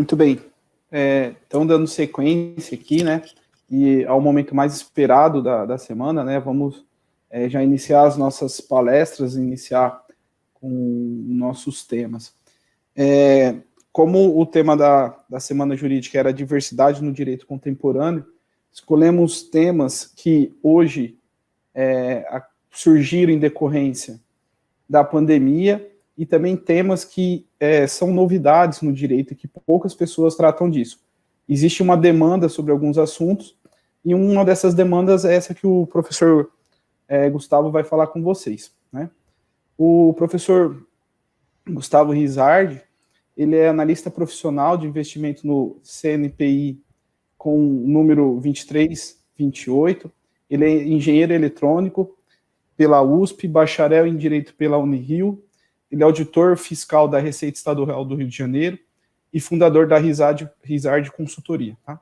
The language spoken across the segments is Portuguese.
Muito bem. Então, dando sequência aqui, né, e ao momento mais esperado da semana, né, vamos já iniciar as nossas palestras, iniciar com nossos temas. Como o tema da Semana Jurídica era diversidade no direito contemporâneo, escolhemos temas que hoje surgiram em decorrência da pandemia e também temas que são novidades no direito e que poucas pessoas tratam disso. Existe uma demanda sobre alguns assuntos e uma dessas demandas é essa que o professor Gustavo vai falar com vocês, né? O professor Gustavo Rizardi, ele é analista profissional de investimento no CNPI com o número 2328, ele é engenheiro eletrônico pela USP, bacharel em Direito pela Unirio, ele é auditor fiscal da Receita Estadual do Rio de Janeiro e fundador da Rizardi Consultoria. Tá?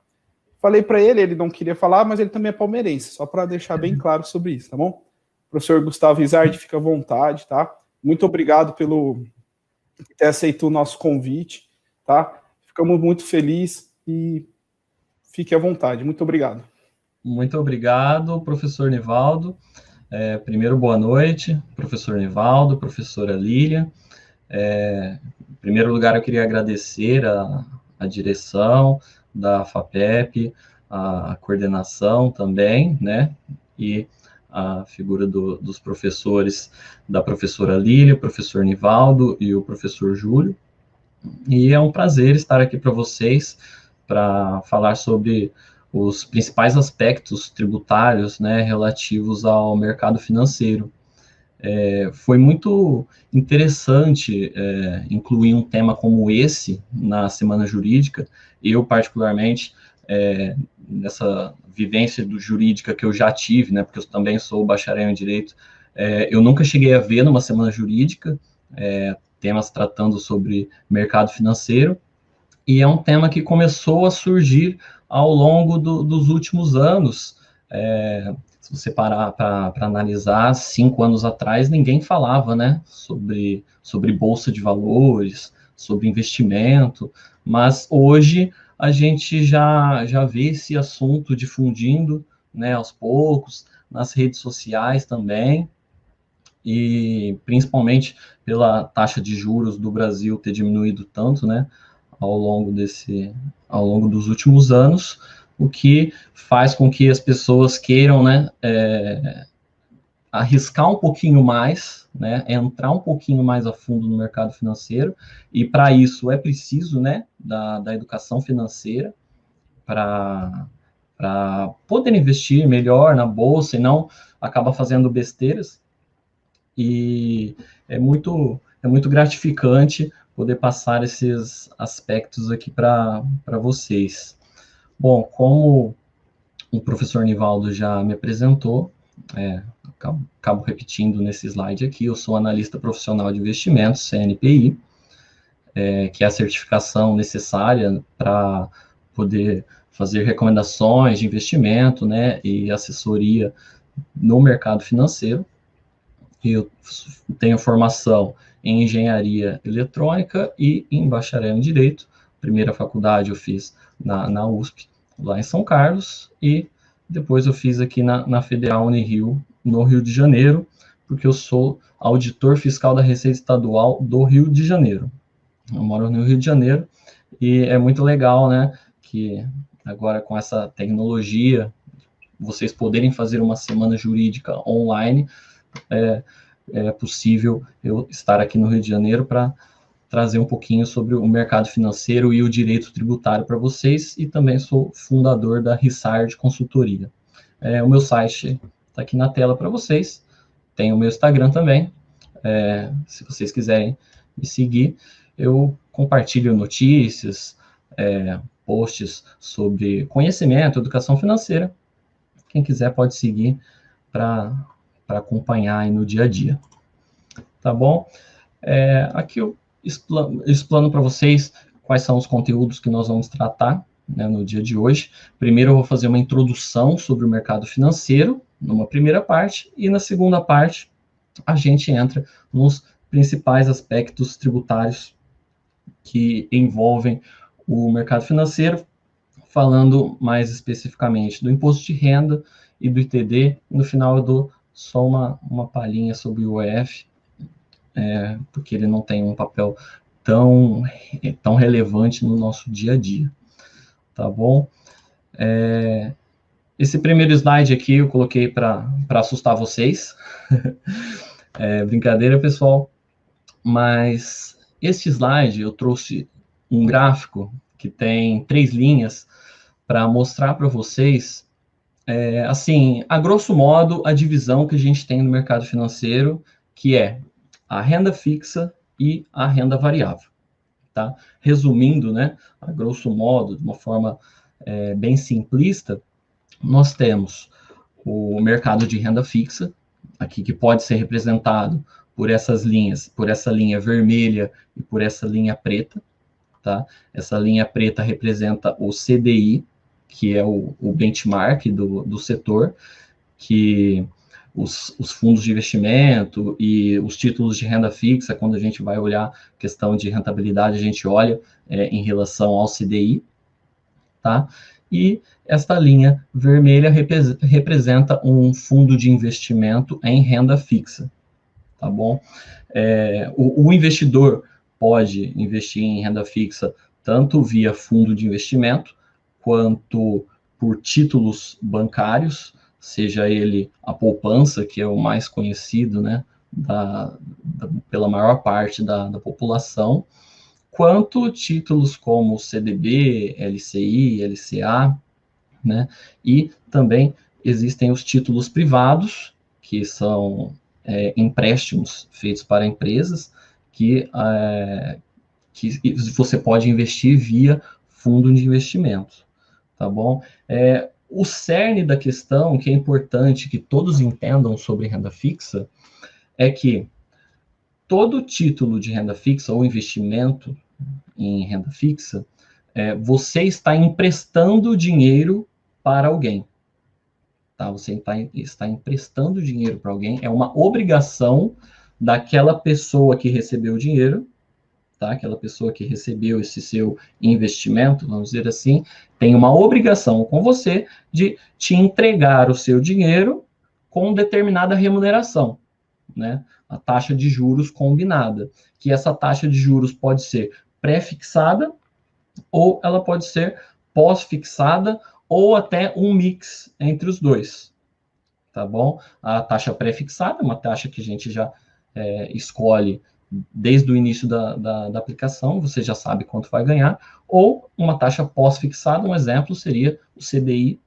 Falei para ele, ele não queria falar, mas ele também é palmeirense, só para deixar bem claro sobre isso, tá bom? Professor Gustavo Rizardi, fica à vontade, tá? Muito obrigado por ter aceito o nosso convite, tá? Ficamos muito felizes e fique à vontade. Muito obrigado. Muito obrigado, professor Nivaldo. Primeiro, boa noite, professor Nivaldo, professora Lília. Em primeiro lugar, eu queria agradecer a direção da FAPEP, a coordenação também, né, e a figura dos professores, da professora Lília, professor Nivaldo e o professor Júlio. E é um prazer estar aqui para vocês, para falar sobre os principais aspectos tributários, né, relativos ao mercado financeiro. Foi muito interessante incluir um tema como esse na Semana Jurídica. Eu, particularmente, nessa vivência jurídica que eu já tive, né, porque eu também sou bacharel em Direito, eu nunca cheguei a ver numa Semana Jurídica temas tratando sobre mercado financeiro, e é um tema que começou a surgir ao longo dos últimos anos. Se você parar para analisar, 5 anos atrás, ninguém falava, né, sobre bolsa de valores, sobre investimento, mas hoje a gente já vê esse assunto difundindo, né, aos poucos, nas redes sociais também, e principalmente pela taxa de juros do Brasil ter diminuído tanto, né, ao longo dos últimos anos, o que faz com que as pessoas queiram, né, arriscar um pouquinho mais, né, entrar um pouquinho mais a fundo no mercado financeiro, e para isso é preciso, né, da educação financeira para poder investir melhor na bolsa e não acabar fazendo besteiras. E é muito gratificante poder passar esses aspectos aqui para vocês. Bom, como o professor Nivaldo já me apresentou, acabo repetindo nesse slide aqui, eu sou analista profissional de investimentos, CNPI, que é a certificação necessária para poder fazer recomendações de investimento, né, e assessoria no mercado financeiro. Eu tenho formação em engenharia eletrônica e em bacharel em direito. A primeira faculdade eu fiz na USP, lá em São Carlos, e depois eu fiz aqui na Federal Unirio, no Rio de Janeiro, porque eu sou auditor fiscal da Receita Estadual do Rio de Janeiro. Eu moro no Rio de Janeiro e é muito legal, né, que agora com essa tecnologia, vocês poderem fazer uma semana jurídica online, é possível eu estar aqui no Rio de Janeiro para trazer um pouquinho sobre o mercado financeiro e o direito tributário para vocês, e também sou fundador da Rizardi Consultoria. O meu site está aqui na tela para vocês, tem o meu Instagram também, se vocês quiserem me seguir, eu compartilho notícias, posts sobre conhecimento, educação financeira. Quem quiser pode seguir para acompanhar aí no dia a dia. Tá bom? Aqui eu explano para vocês quais são os conteúdos que nós vamos tratar, né, no dia de hoje. Primeiro eu vou fazer uma introdução sobre o mercado financeiro, numa primeira parte, e na segunda parte a gente entra nos principais aspectos tributários que envolvem o mercado financeiro, falando mais especificamente do imposto de renda e do ITD. No final eu dou só uma palhinha sobre o EF, porque ele não tem um papel tão relevante no nosso dia a dia, tá bom? Esse primeiro slide aqui eu coloquei para assustar vocês. Brincadeira, pessoal. Mas este slide eu trouxe um gráfico que tem 3 linhas para mostrar para vocês, assim, a grosso modo, a divisão que a gente tem no mercado financeiro, que é a renda fixa e a renda variável, tá? Resumindo, né, a grosso modo, de uma forma bem simplista, nós temos o mercado de renda fixa, aqui que pode ser representado por essas linhas, por essa linha vermelha e por essa linha preta, tá? Essa linha preta representa o CDI, que é o benchmark do setor, que os fundos de investimento e os títulos de renda fixa, quando a gente vai olhar questão de rentabilidade, a gente olha em relação ao CDI, tá? E esta linha vermelha representa um fundo de investimento em renda fixa, tá bom? O investidor pode investir em renda fixa tanto via fundo de investimento, quanto por títulos bancários, seja ele a poupança, que é o mais conhecido, né, pela maior parte da população, quanto títulos como CDB, LCI, LCA, né, e também existem os títulos privados, que são empréstimos feitos para empresas, que você pode investir via fundo de investimento, tá bom? O cerne da questão, que é importante que todos entendam sobre renda fixa, é que todo título de renda fixa ou investimento em renda fixa, você está emprestando dinheiro para alguém. Tá? Você está emprestando dinheiro para alguém, é uma obrigação daquela pessoa que recebeu o dinheiro, tá? Aquela pessoa que recebeu esse seu investimento, vamos dizer assim, tem uma obrigação com você de te entregar o seu dinheiro com determinada remuneração, né? A taxa de juros combinada, que essa taxa de juros pode ser pré-fixada ou ela pode ser pós-fixada ou até um mix entre os dois, tá bom? A taxa pré-fixada é uma taxa que a gente já escolhe desde o início da aplicação, você já sabe quanto vai ganhar, ou uma taxa pós-fixada, um exemplo seria o CDI,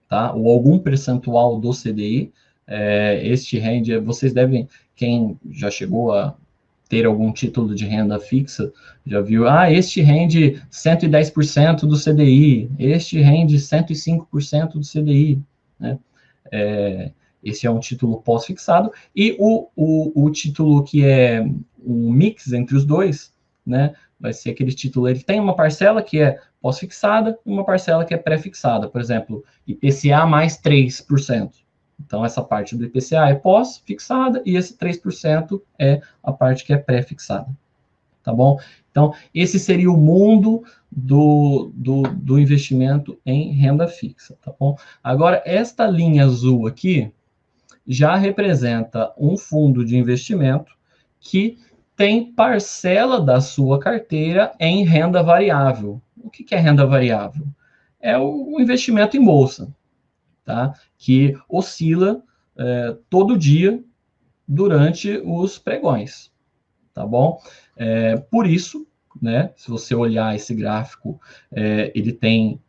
tá? Ou algum percentual do CDI. Este rende, vocês devem, quem já chegou a ter algum título de renda fixa, já viu, este rende 110% do CDI, este rende 105% do CDI, né? Esse é um título pós-fixado, e o título que é um mix entre os dois, né, vai ser aquele título, ele tem uma parcela que é pós-fixada e uma parcela que é pré-fixada, por exemplo, IPCA mais 3%. Então, essa parte do IPCA é pós-fixada e esse 3% é a parte que é pré-fixada, tá bom? Então, esse seria o mundo do investimento em renda fixa, tá bom? Agora, esta linha azul aqui já representa um fundo de investimento que tem parcela da sua carteira em renda variável. O que é renda variável? É o investimento em bolsa, tá? Que oscila todo dia durante os pregões, tá bom? Por isso, né, se você olhar esse gráfico, ele tem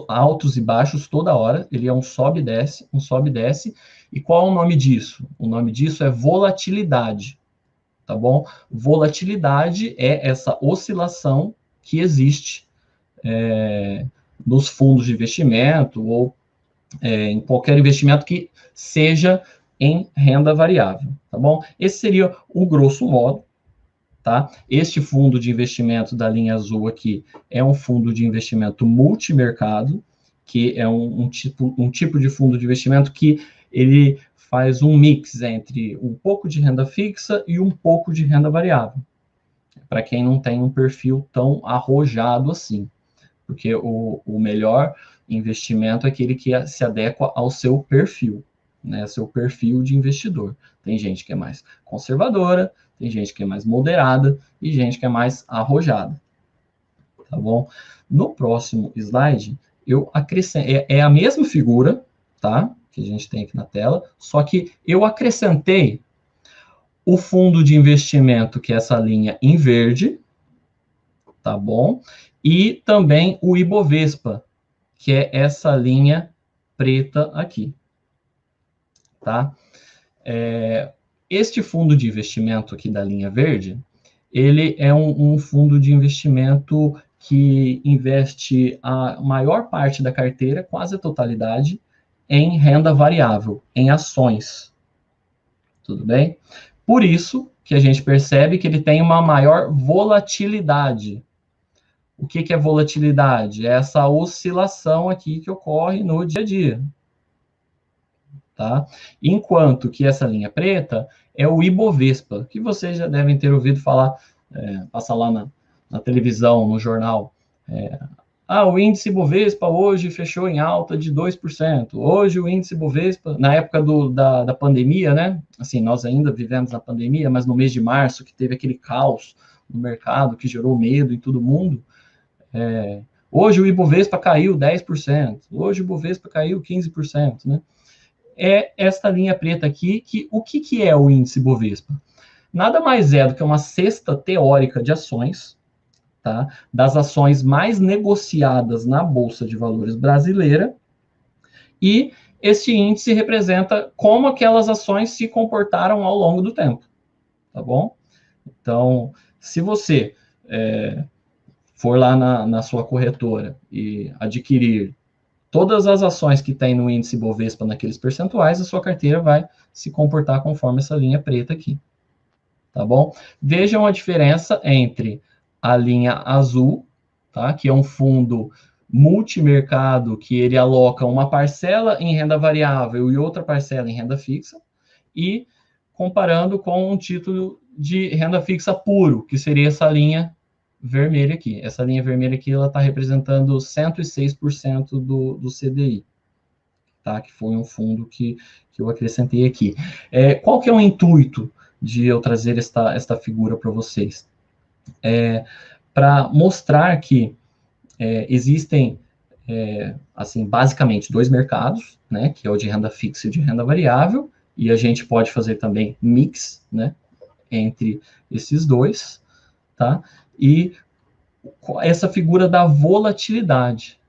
altos e baixos toda hora, ele é um sobe e desce, um sobe e desce. E qual é o nome disso? O nome disso é volatilidade, tá bom? Volatilidade é essa oscilação que existe nos fundos de investimento ou em qualquer investimento que seja em renda variável, tá bom? Esse seria o grosso modo, tá? Este fundo de investimento da linha azul aqui é um fundo de investimento multimercado, que é um tipo de fundo de investimento que ele faz um mix entre um pouco de renda fixa e um pouco de renda variável, para quem não tem um perfil tão arrojado assim, porque o melhor investimento é aquele que se adequa ao seu perfil, né, seu perfil de investidor. Tem gente que é mais conservadora, tem gente que é mais moderada e gente que é mais arrojada, tá bom? No próximo slide, eu acrescento, é a mesma figura, tá, que a gente tem aqui na tela, só que eu acrescentei o fundo de investimento, que é essa linha em verde, tá bom? E também o Ibovespa, que é essa linha preta aqui, tá? Este fundo de investimento aqui da linha verde, ele é um fundo de investimento que investe a maior parte da carteira, quase a totalidade, em renda variável, em ações, tudo bem? Por isso que a gente percebe que ele tem uma maior volatilidade. O que é volatilidade? É essa oscilação aqui que ocorre no dia a dia. Tá? Enquanto que essa linha preta é o Ibovespa, que vocês já devem ter ouvido falar, passar lá na televisão, no jornal. O índice Ibovespa hoje fechou em alta de 2%. Hoje o índice Ibovespa, na época da pandemia, né? Assim, nós ainda vivemos na pandemia, mas no mês de março, que teve aquele caos no mercado, que gerou medo em todo mundo, hoje o Ibovespa caiu 10%, hoje o Ibovespa caiu 15%, né? É esta linha preta aqui, o que é o índice Ibovespa? Nada mais é do que uma cesta teórica de ações, tá? Das ações mais negociadas na Bolsa de Valores brasileira, e este índice representa como aquelas ações se comportaram ao longo do tempo, tá bom? Então, se você for lá na sua corretora e adquirir todas as ações que tem no índice Bovespa naqueles percentuais, a sua carteira vai se comportar conforme essa linha preta aqui, tá bom? Vejam a diferença entre a linha azul, tá? Que é um fundo multimercado, que ele aloca uma parcela em renda variável e outra parcela em renda fixa, e comparando com um título de renda fixa puro, que seria essa linha vermelha aqui. Essa linha vermelha aqui, ela está representando 106% do CDI, tá? Que foi um fundo que eu acrescentei aqui. Qual que é o intuito de eu trazer esta figura para vocês? Para mostrar que existem, assim, basicamente dois mercados, né? Que é o de renda fixa e o de renda variável, e a gente pode fazer também mix, né? Entre esses dois, tá? E essa figura da volatilidade,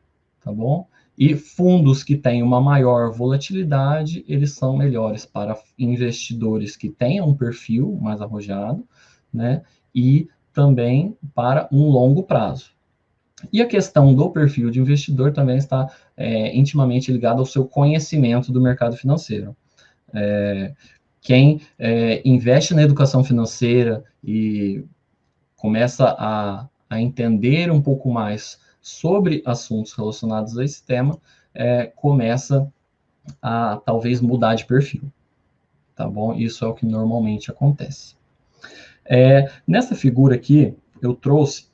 tá bom? E fundos que têm uma maior volatilidade, eles são melhores para investidores que tenham um perfil mais arrojado, né? E também para um longo prazo. E a questão do perfil de investidor também está intimamente ligada ao seu conhecimento do mercado financeiro. Quem investe na educação financeira e começa a entender um pouco mais sobre assuntos relacionados a esse tema, começa a talvez mudar de perfil, tá bom? Isso é o que normalmente acontece. Nessa figura aqui, eu trouxe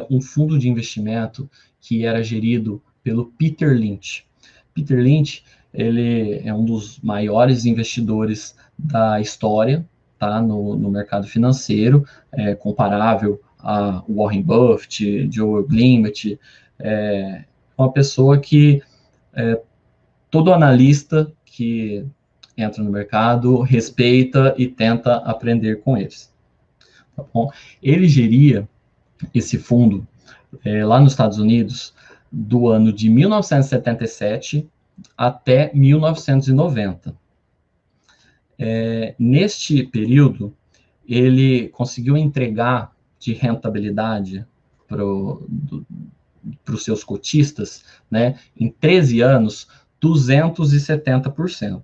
um fundo de investimento que era gerido pelo Peter Lynch. Peter Lynch, ele é um dos maiores investidores da história, tá, no mercado financeiro, comparável a Warren Buffett, Joe Glimmet, uma pessoa que todo analista que entra no mercado respeita e tenta aprender com eles. Tá bom? Ele geria esse fundo lá nos Estados Unidos do ano de 1977 até 1990. Neste período, ele conseguiu entregar de rentabilidade para os seus cotistas, né, em 13 anos, 270%.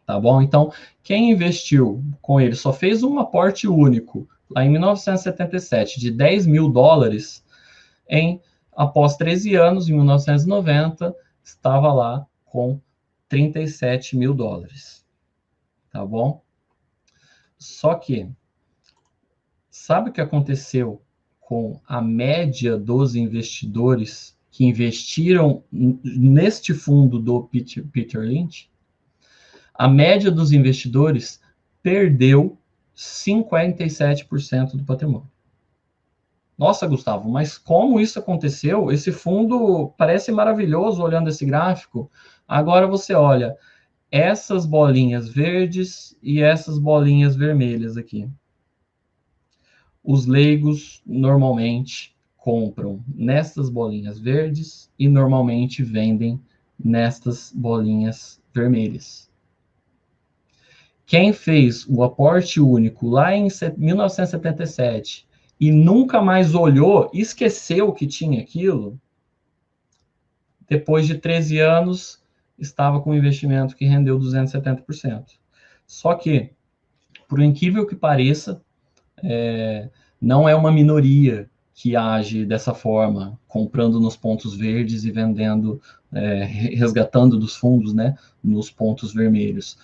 Tá bom? Então, quem investiu com ele só fez um aporte único, lá em 1977, de $10 mil, após 13 anos, em 1990, estava lá com $37 mil. Tá bom? Só que sabe o que aconteceu com a média dos investidores que investiram neste fundo do Peter Lynch? A média dos investidores perdeu 57% do patrimônio. Nossa, Gustavo, mas como isso aconteceu? Esse fundo parece maravilhoso olhando esse gráfico. Agora você olha essas bolinhas verdes e essas bolinhas vermelhas aqui. Os leigos normalmente compram nestas bolinhas verdes e normalmente vendem nestas bolinhas vermelhas. Quem fez o aporte único lá em 1977 e nunca mais olhou, esqueceu que tinha aquilo, depois de 13 anos, estava com um investimento que rendeu 270%. Só que, por incrível que pareça, não é uma minoria que age dessa forma, comprando nos pontos verdes e vendendo, resgatando dos fundos, né, nos pontos vermelhos.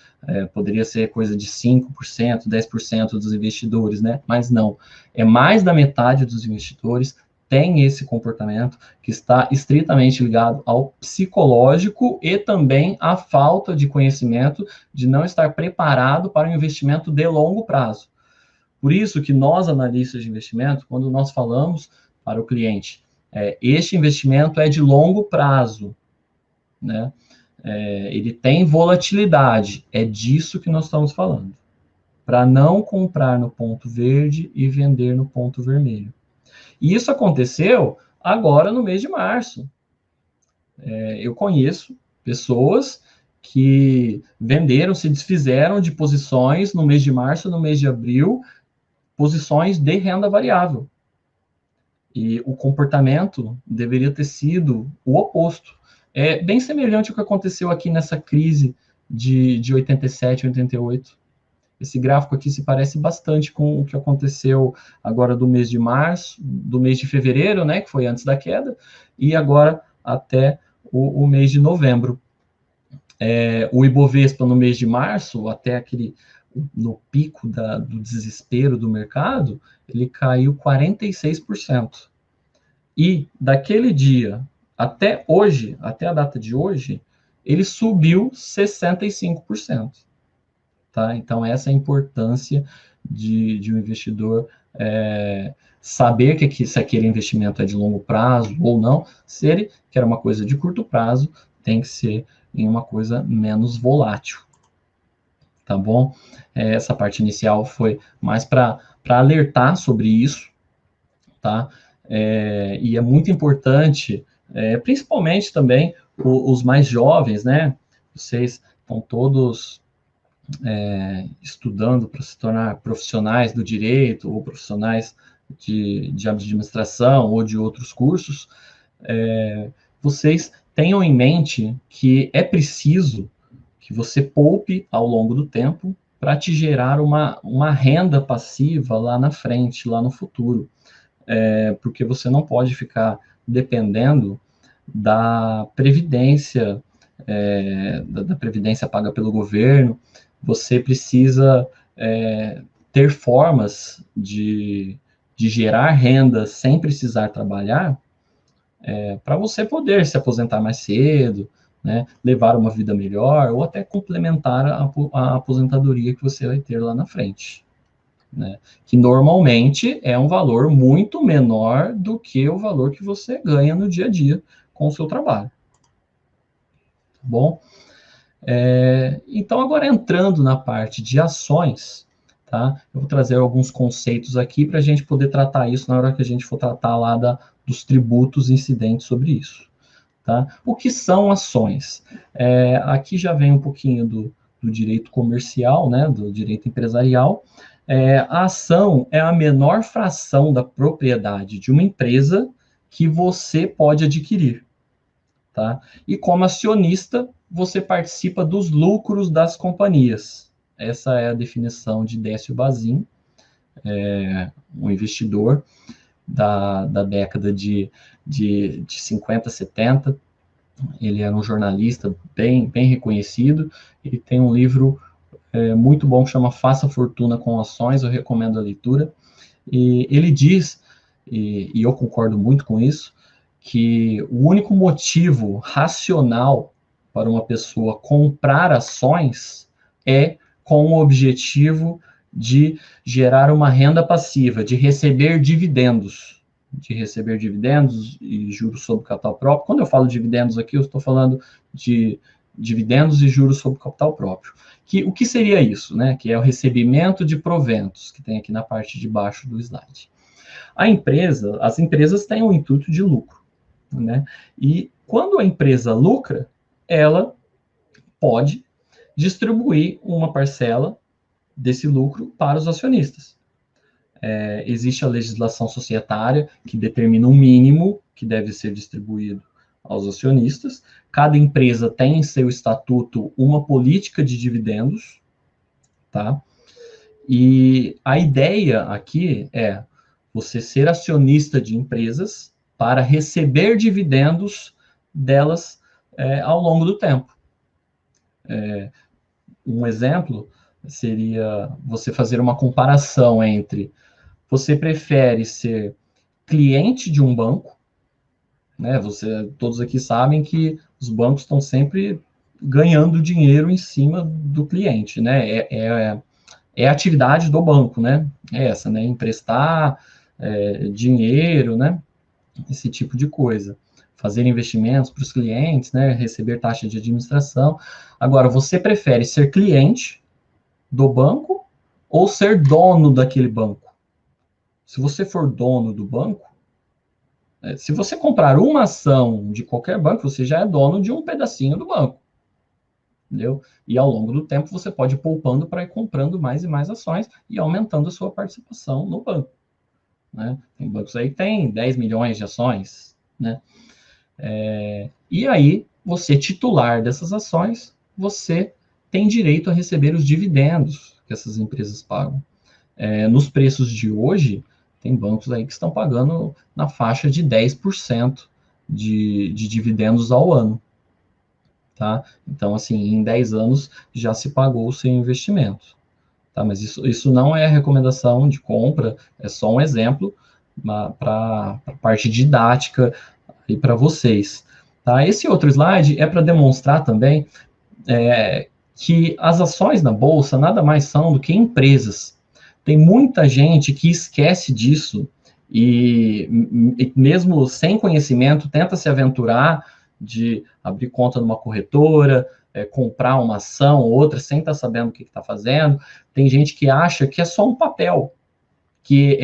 Poderia ser coisa de 5%, 10% dos investidores, né, mas não. É mais da metade dos investidores tem esse comportamento que está estritamente ligado ao psicológico e também à falta de conhecimento, de não estar preparado para um investimento de longo prazo. Por isso que nós, analistas de investimento, quando nós falamos para o cliente, este investimento é de longo prazo, né? Ele tem volatilidade, é disso que nós estamos falando. Para não comprar no ponto verde e vender no ponto vermelho. E isso aconteceu agora no mês de março. Eu conheço pessoas que venderam, se desfizeram de posições no mês de março, no mês de abril, posições de renda variável. E o comportamento deveria ter sido o oposto. É bem semelhante ao que aconteceu aqui nessa crise de 87, 88. Esse gráfico aqui se parece bastante com o que aconteceu agora do mês de março, do mês de fevereiro, né, que foi antes da queda, e agora até o mês de novembro. O Ibovespa no mês de março, até no pico do desespero do mercado, ele caiu 46%. E daquele dia até hoje, até a data de hoje, ele subiu 65%. Tá? Então, essa é a importância de um investidor saber se aquele investimento é de longo prazo ou não. Se ele quer uma coisa de curto prazo, tem que ser em uma coisa menos volátil. Tá bom? Essa parte inicial foi mais para alertar sobre isso, tá? E é muito importante, principalmente também os mais jovens, né? Vocês estão todos estudando para se tornar profissionais do direito ou profissionais de administração ou de outros cursos. Vocês tenham em mente que é preciso que você poupe ao longo do tempo para te gerar uma renda passiva lá na frente, lá no futuro. Porque você não pode ficar dependendo da previdência, da previdência paga pelo governo. Você precisa ter formas de gerar renda sem precisar trabalhar, para você poder se aposentar mais cedo, né, levar uma vida melhor, ou até complementar a aposentadoria que você vai ter lá na frente. Né, que normalmente é um valor muito menor do que o valor que você ganha no dia a dia com o seu trabalho. Tá bom? Então, agora entrando na parte de ações, tá? Eu vou trazer alguns conceitos aqui para a gente poder tratar isso na hora que a gente for tratar lá dos tributos incidentes sobre isso. Tá? O que são ações? Aqui já vem um pouquinho do direito comercial, né, do direito empresarial. A ação é a menor fração da propriedade de uma empresa que você pode adquirir. Tá? E como acionista, você participa dos lucros das companhias. Essa é a definição de Décio Bazin, um investidor da década de 50, 70. Ele era um jornalista bem reconhecido. Ele tem um livro muito bom que chama Faça Fortuna com Ações, eu recomendo a leitura. E ele diz, e eu concordo muito com isso, que o único motivo racional para uma pessoa comprar ações é com o objetivo de gerar uma renda passiva, de receber dividendos e juros sobre capital próprio. Quando eu falo dividendos aqui, eu estou falando de dividendos e juros sobre capital próprio. O que seria isso, né? Que é o recebimento de proventos, que tem aqui na parte de baixo do slide. As empresas têm o intuito de lucro, né? E quando a empresa lucra, ela pode distribuir uma parcela desse lucro para os acionistas. Existe a legislação societária que determina um mínimo que deve ser distribuído aos acionistas. Cada empresa tem em seu estatuto uma política de dividendos, tá? E a ideia aqui é você ser acionista de empresas para receber dividendos delas ao longo do tempo. Um exemplo seria você fazer uma comparação entre você prefere ser cliente de um banco, né? Todos aqui sabem que os bancos estão sempre ganhando dinheiro em cima do cliente, né? É a atividade do banco, né? É essa, né? Emprestar dinheiro, né? Esse tipo de coisa. Fazer investimentos para os clientes, né? Receber taxa de administração. Agora, você prefere ser cliente do banco ou ser dono daquele banco? Se você for dono do banco, se você comprar uma ação de qualquer banco, você já é dono de um pedacinho do banco. Entendeu? E ao longo do tempo você pode ir poupando para ir comprando mais e mais ações e aumentando a sua participação no banco. Né? Tem bancos aí que tem 10 milhões de ações, né? E aí, você titular dessas ações, você tem direito a receber os dividendos que essas empresas pagam. Nos preços de hoje, tem bancos aí que estão pagando na faixa de 10% de dividendos ao ano. Tá? Então, assim, em 10 anos já se pagou o seu investimento. Tá? Mas isso não é recomendação de compra, é só um exemplo para a parte didática e para vocês. Tá? Esse outro slide é para demonstrar também que as ações na Bolsa nada mais são do que empresas. Tem muita gente que esquece disso e mesmo sem conhecimento, tenta se aventurar de abrir conta numa corretora, comprar uma ação ou outra sem estar sabendo o que está fazendo. Tem gente que acha que é só um papel, que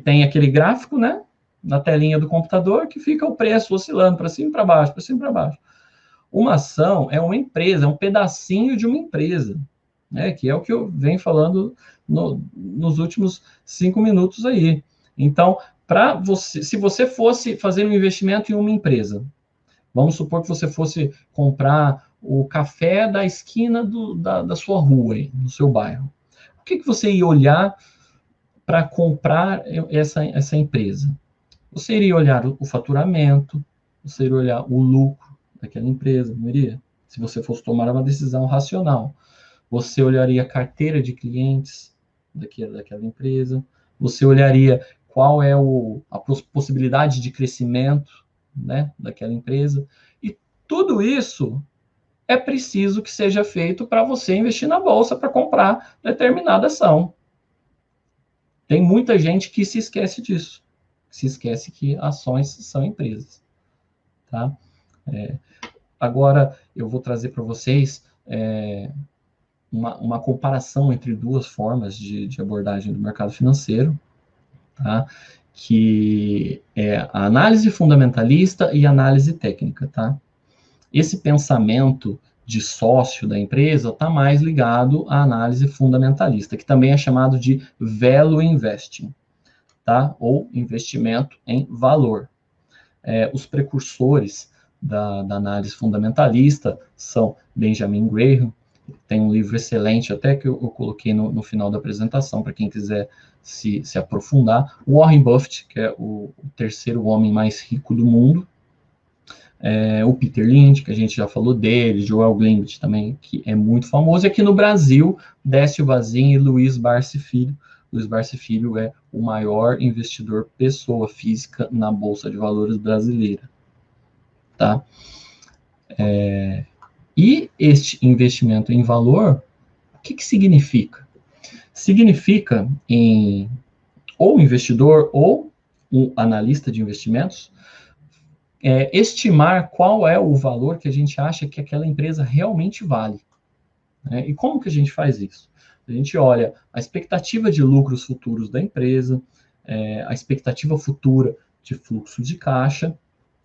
tem aquele gráfico, né, na telinha do computador, que fica o preço oscilando para cima e para baixo, para cima e para baixo. Uma ação é uma empresa, é um pedacinho de uma empresa, né, que é o que eu venho falando nos últimos 5 minutos aí. Então, se você fosse fazer um investimento em uma empresa, vamos supor que você fosse comprar o café da esquina da sua rua, aí, no seu bairro. O que você ia olhar para comprar essa empresa? Você iria olhar o faturamento, você iria olhar o lucro daquela empresa, não iria? Se você fosse tomar uma decisão racional. Você olharia a carteira de clientes daquela empresa, você olharia qual é a possibilidade de crescimento, né, daquela empresa, e tudo isso é preciso que seja feito para você investir na bolsa para comprar determinada ação. Tem muita gente que se esquece disso, se esquece que ações são empresas. Tá? Agora, eu vou trazer para vocês uma comparação entre duas formas de abordagem do mercado financeiro, tá? Que é a análise fundamentalista e a análise técnica. Tá? Esse pensamento de sócio da empresa está mais ligado à análise fundamentalista, que também é chamado de value investing, tá? Ou investimento em valor. Os precursores da análise fundamentalista são Benjamin Graham, tem um livro excelente, até que eu coloquei no final da apresentação, para quem quiser se aprofundar. Warren Buffett, que é o terceiro homem mais rico do mundo. O Peter Lynch, que a gente já falou dele, Joel Glimit também, que é muito famoso. E aqui no Brasil, Décio Vazin e Luiz Barsi Filho, Luiz Barsi Filho é o maior investidor pessoa física na Bolsa de Valores brasileira, tá? E este investimento em valor, o que significa? Significa ou o investidor ou o analista de investimentos estimar qual é o valor que a gente acha que aquela empresa realmente vale. Né? E como que a gente faz isso? A gente olha a expectativa de lucros futuros da empresa, a expectativa futura de fluxo de caixa,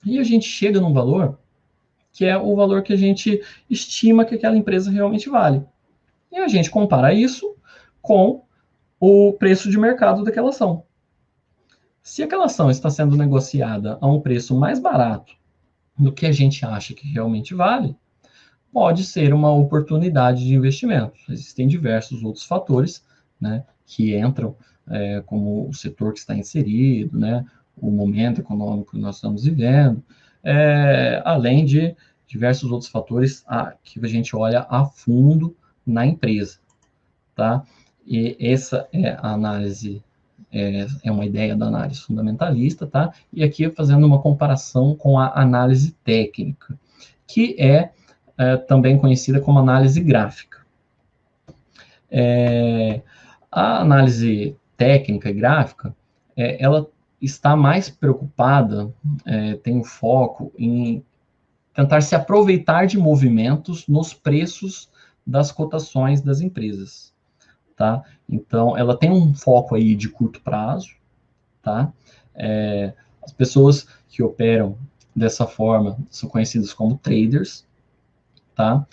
e a gente chega num valor que é o valor que a gente estima que aquela empresa realmente vale. E a gente compara isso com o preço de mercado daquela ação. Se aquela ação está sendo negociada a um preço mais barato do que a gente acha que realmente vale, pode ser uma oportunidade de investimento. Existem diversos outros fatores, né, que entram, como o setor que está inserido, né, o momento econômico que nós estamos vivendo, além de diversos outros fatores que a gente olha a fundo na empresa, tá? E essa é a análise, é uma ideia da análise fundamentalista, tá? E aqui fazendo uma comparação com a análise técnica, que também conhecida como análise gráfica. A análise técnica e gráfica, ela está mais preocupada, tem um foco em tentar se aproveitar de movimentos nos preços das cotações das empresas, tá? Então, ela tem um foco aí de curto prazo, tá? As pessoas que operam dessa forma são conhecidas como traders, tá?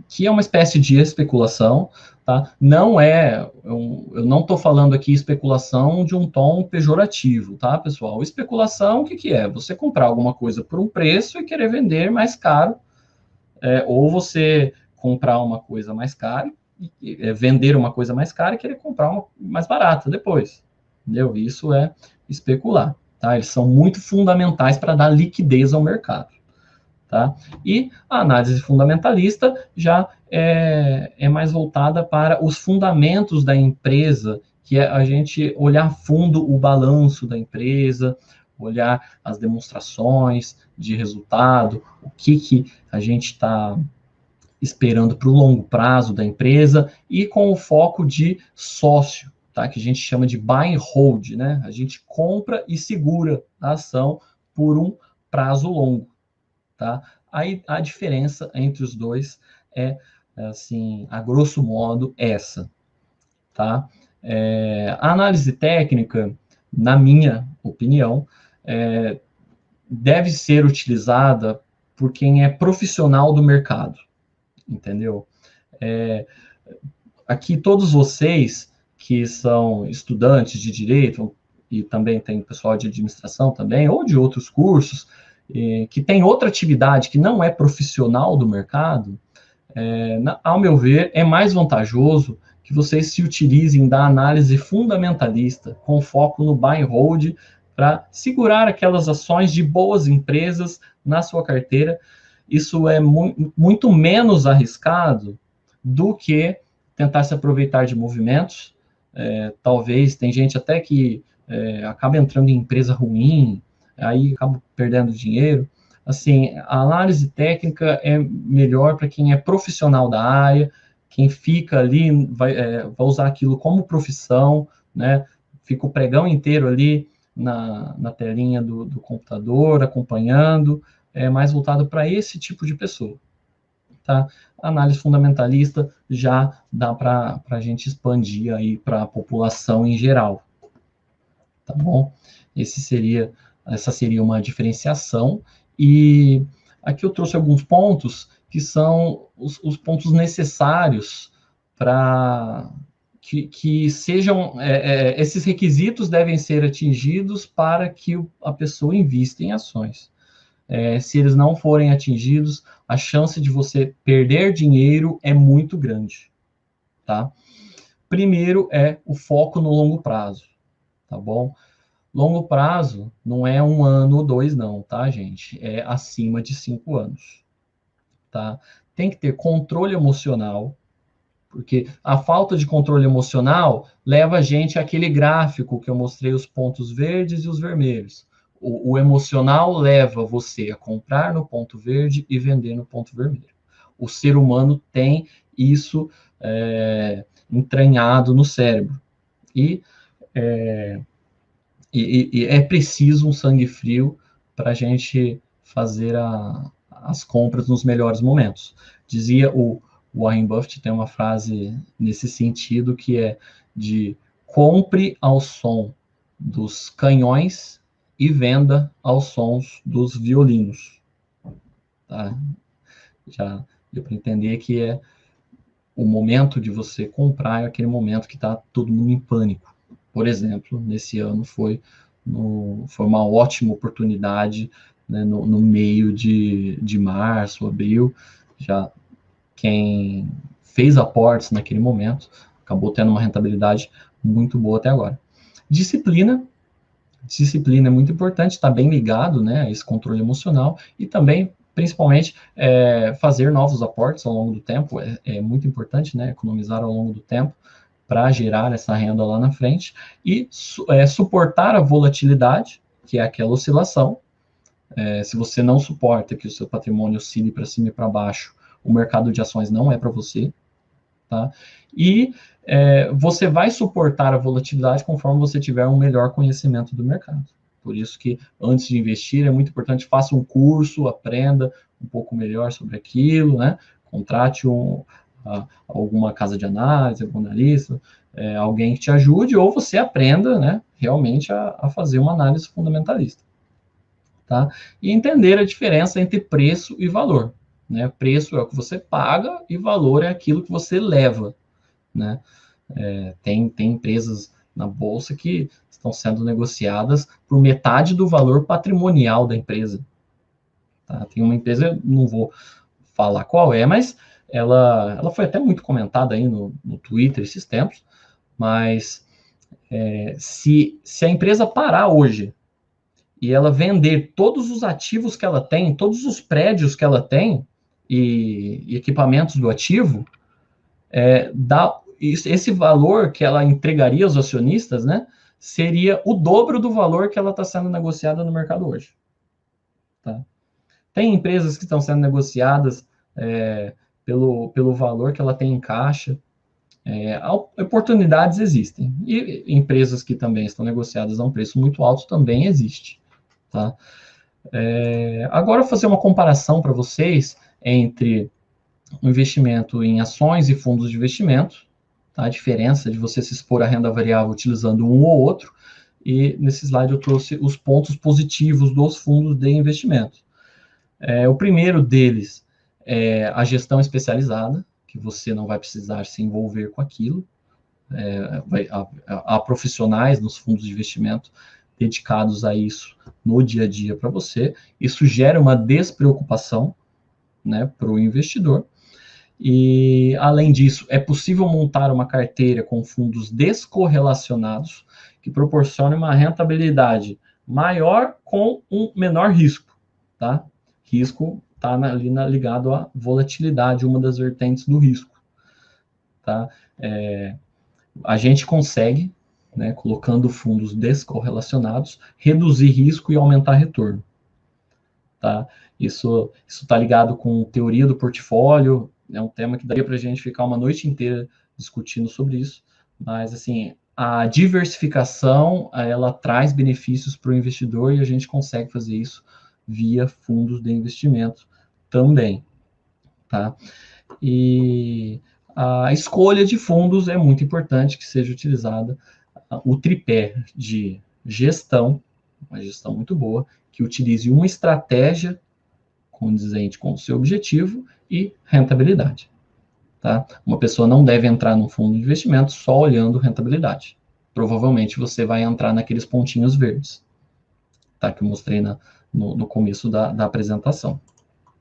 Que é uma espécie de especulação, tá? Não eu não estou falando aqui especulação de um tom pejorativo, tá, pessoal? Especulação, o que é? Você comprar alguma coisa por um preço e querer vender mais caro, ou você comprar uma coisa mais cara, vender uma coisa mais cara e querer comprar uma mais barata depois, entendeu? Isso é especular, tá? Eles são muito fundamentais para dar liquidez ao mercado. Tá? E a análise fundamentalista já é mais voltada para os fundamentos da empresa, que é a gente olhar a fundo o balanço da empresa, olhar as demonstrações de resultado, o que a gente está esperando para o longo prazo da empresa e com o foco de sócio, tá? Que a gente chama de buy and hold, né? A gente compra e segura a ação por um prazo longo. Tá? Aí a diferença entre os dois assim, a grosso modo, essa. Tá? A análise técnica, na minha opinião, deve ser utilizada por quem é profissional do mercado, entendeu? Aqui todos vocês que são estudantes de direito, e também tem pessoal de administração também, ou de outros cursos, que tem outra atividade que não é profissional do mercado, ao meu ver, é mais vantajoso que vocês se utilizem da análise fundamentalista, com foco no buy and hold, para segurar aquelas ações de boas empresas na sua carteira. Isso é muito menos arriscado do que tentar se aproveitar de movimentos. Talvez, tem gente até que acaba entrando em empresa ruim, aí acaba perdendo dinheiro. Assim, a análise técnica é melhor para quem é profissional da área, quem fica ali vai usar aquilo como profissão, né? Fica o pregão inteiro ali na telinha do computador, acompanhando, mais voltado para esse tipo de pessoa. Tá? A análise fundamentalista já dá para a gente expandir aí para a população em geral. Tá bom? Essa seria uma diferenciação, e aqui eu trouxe alguns pontos que são os pontos necessários para que sejam, esses requisitos devem ser atingidos para que a pessoa invista em ações. Se eles não forem atingidos, a chance de você perder dinheiro é muito grande, tá? Primeiro o foco no longo prazo, tá bom? Longo prazo não é 1 ano ou 2, não, tá, gente? É acima de 5 anos, tá? Tem que ter controle emocional, Porque a falta de controle emocional leva a gente àquele gráfico que eu mostrei, os pontos verdes e os vermelhos. O emocional leva você a comprar no ponto verde e vender no ponto vermelho. O ser humano tem isso entranhado no cérebro. E é preciso um sangue frio para a gente fazer as compras nos melhores momentos. Dizia o Warren Buffett, tem uma frase nesse sentido, que é de compre ao som dos canhões e venda aos sons dos violinos. Tá? Já deu para entender que é o momento de você comprar, é aquele momento que está todo mundo em pânico. Por exemplo, nesse ano foi uma ótima oportunidade, né, no meio de março, abril. Já quem fez aportes naquele momento acabou tendo uma rentabilidade muito boa até agora. Disciplina é muito importante, está bem ligado, né, a esse controle emocional, e também, principalmente, fazer novos aportes ao longo do tempo, é muito importante, né, economizar ao longo do tempo, para gerar essa renda lá na frente, e suportar a volatilidade, que é aquela oscilação. Se você não suporta que o seu patrimônio oscile para cima e para baixo, o mercado de ações não é para você, tá? E você vai suportar a volatilidade conforme você tiver um melhor conhecimento do mercado. Por isso que, antes de investir, é muito importante, faça um curso, aprenda um pouco melhor sobre aquilo, né? Contrate alguma casa de análise, algum analista, alguém que te ajude, ou você aprenda, né, realmente a fazer uma análise fundamentalista. Tá? E entender a diferença entre preço e valor. Né? Preço é o que você paga e valor é aquilo que você leva. Né? Tem empresas na bolsa que estão sendo negociadas por metade do valor patrimonial da empresa. Tá? Tem uma empresa, não vou falar qual é, mas ela foi até muito comentada aí no Twitter esses tempos, mas se a empresa parar hoje e ela vender todos os ativos que ela tem, todos os prédios que ela tem e equipamentos do ativo, esse valor que ela entregaria aos acionistas, né, seria o dobro do valor que ela está sendo negociada no mercado hoje. Tá? Tem empresas que estão sendo negociadas pelo valor que ela tem em caixa. Oportunidades existem. E empresas que também estão negociadas a um preço muito alto também existe. Tá? Agora, fazer uma comparação para vocês entre o investimento em ações e fundos de investimento, tá? A diferença de você se expor à renda variável utilizando um ou outro, e nesse slide eu trouxe os pontos positivos dos fundos de investimento. O primeiro deles é a gestão especializada, que você não vai precisar se envolver com aquilo. Há profissionais nos fundos de investimento dedicados a isso no dia a dia para você. Isso gera uma despreocupação, né, para o investidor. E, além disso, é possível montar uma carteira com fundos descorrelacionados que proporcione uma rentabilidade maior com um menor risco. Tá? Risco está ali ligado à volatilidade, uma das vertentes do risco. Tá? A gente consegue, né, colocando fundos descorrelacionados, reduzir risco e aumentar retorno. Tá? Isso está ligado com teoria do portfólio, é um tema que daria para a gente ficar uma noite inteira discutindo sobre isso, mas assim, a diversificação, ela traz benefícios para o investidor e a gente consegue fazer isso via fundos de investimento também. Tá? E a escolha de fundos é muito importante que seja utilizada o tripé de gestão, uma gestão muito boa, que utilize uma estratégia condizente com o seu objetivo e rentabilidade. Tá? Uma pessoa não deve entrar num fundo de investimento só olhando rentabilidade. Provavelmente você vai entrar naqueles pontinhos verdes, tá? Que eu mostrei no começo da apresentação.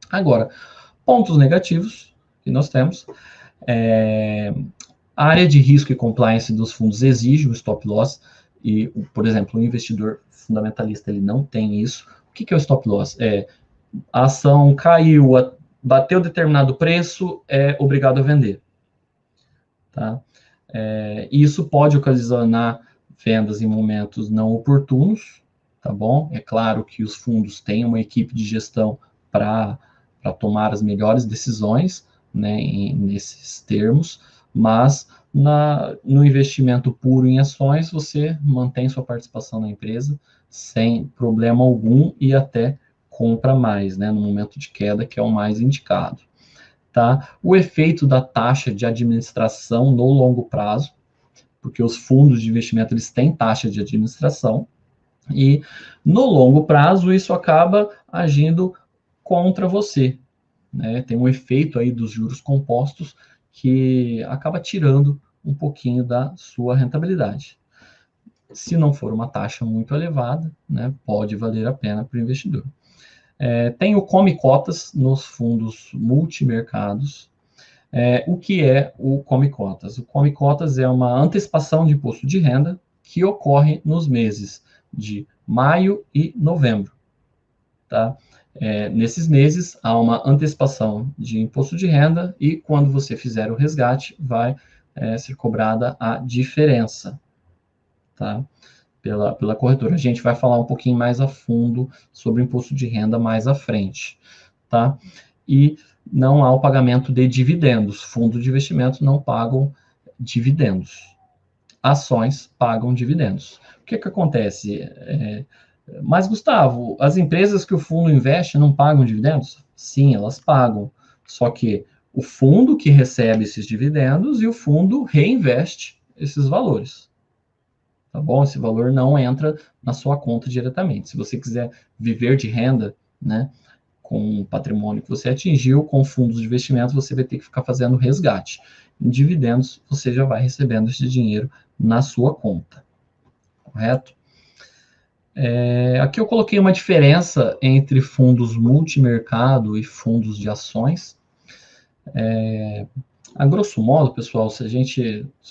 Agora, pontos negativos que nós temos. A área de risco e compliance dos fundos exige um stop loss e, por exemplo, o investidor fundamentalista ele não tem isso. O que é o stop loss? A ação caiu, bateu determinado preço, é obrigado a vender. tá? Isso pode ocasionar vendas em momentos não oportunos, tá bom? É claro que os fundos têm uma equipe de gestão para tomar as melhores decisões, né, nesses termos, mas no investimento puro em ações, você mantém sua participação na empresa sem problema algum e até compra mais, né, no momento de queda, que é o mais indicado. Tá? O efeito da taxa de administração no longo prazo, porque os fundos de investimento eles têm taxa de administração, e no longo prazo isso acaba agindo contra você, né? Tem um efeito aí dos juros compostos que acaba tirando um pouquinho da sua rentabilidade. Se não for uma taxa muito elevada, né, pode valer a pena para o investidor. Tem o Come Cotas nos fundos multimercados. O que é o Come Cotas? O Come Cotas é uma antecipação de imposto de renda que ocorre nos meses de maio e novembro. Tá? Nesses meses, há uma antecipação de imposto de renda e quando você fizer o resgate, vai ser cobrada a diferença, tá? Pela corretora. A gente vai falar um pouquinho mais a fundo sobre o imposto de renda mais à frente, tá? E não há o pagamento de dividendos. Fundos de investimento não pagam dividendos. Ações pagam dividendos. O que acontece? Mas, Gustavo, as empresas que o fundo investe não pagam dividendos? Sim, elas pagam. Só que o fundo que recebe esses dividendos e o fundo reinveste esses valores. Tá bom? Esse valor não entra na sua conta diretamente. Se você quiser viver de renda, né, com o patrimônio que você atingiu, com fundos de investimento, você vai ter que ficar fazendo resgate. Em dividendos, você já vai recebendo esse dinheiro na sua conta. Correto? Aqui eu coloquei uma diferença entre fundos multimercado e fundos de ações. A grosso modo, pessoal, se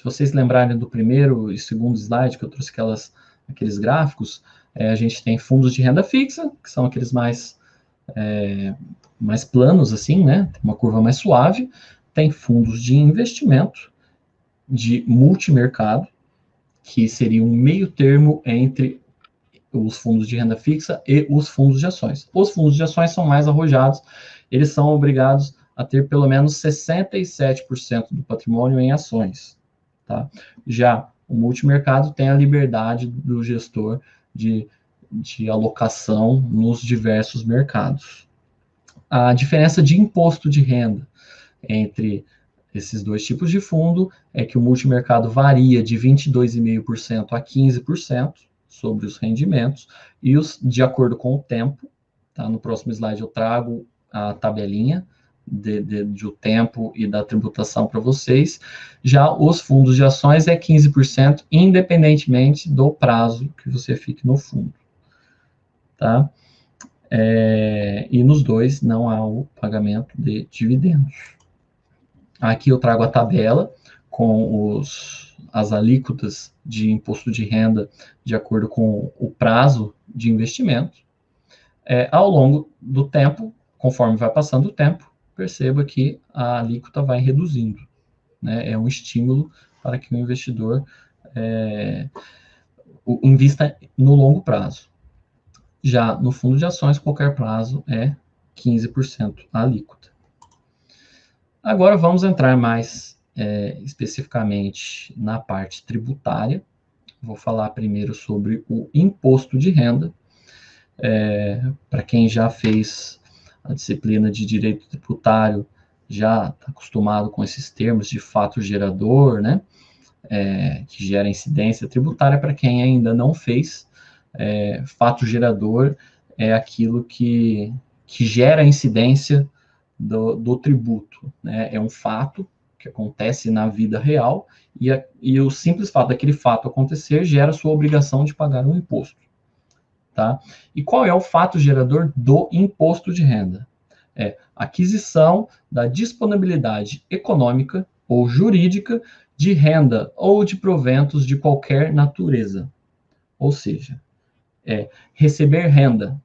vocês lembrarem do primeiro e segundo slide, que eu trouxe aqueles gráficos, a gente tem fundos de renda fixa, que são aqueles mais planos, assim, né? Tem uma curva mais suave. Tem fundos de investimento, de multimercado, que seria um meio termo entre os fundos de renda fixa e os fundos de ações. Os fundos de ações são mais arrojados, eles são obrigados a ter pelo menos 67% do patrimônio em ações. Tá? Já o multimercado tem a liberdade do gestor de alocação nos diversos mercados. A diferença de imposto de renda entre esses dois tipos de fundo é que o multimercado varia de 22,5% a 15% sobre os rendimentos, e de acordo com o tempo, tá? No próximo slide eu trago a tabelinha do tempo e da tributação para vocês. Já os fundos de ações é 15%, independentemente do prazo que você fique no fundo. Tá? E nos dois não há o pagamento de dividendos. Aqui eu trago a tabela com as alíquotas de imposto de renda de acordo com o prazo de investimento. Ao longo do tempo, conforme vai passando o tempo, perceba que a alíquota vai reduzindo. Né? É um estímulo para que o investidor invista no longo prazo. Já no fundo de ações, qualquer prazo é 15% a alíquota. Agora vamos entrar mais especificamente na parte tributária. Vou falar primeiro sobre o imposto de renda. Para quem já fez a disciplina de direito tributário, já está acostumado com esses termos de fato gerador, né? Que gera incidência tributária. Para quem ainda não fez, fato gerador é aquilo que gera incidência do tributo, né? É um fato que acontece na vida real e o simples fato daquele fato acontecer gera sua obrigação de pagar um imposto, tá? E qual é o fato gerador do imposto de renda? Aquisição da disponibilidade econômica ou jurídica de renda ou de proventos de qualquer natureza. Ou seja, receber renda,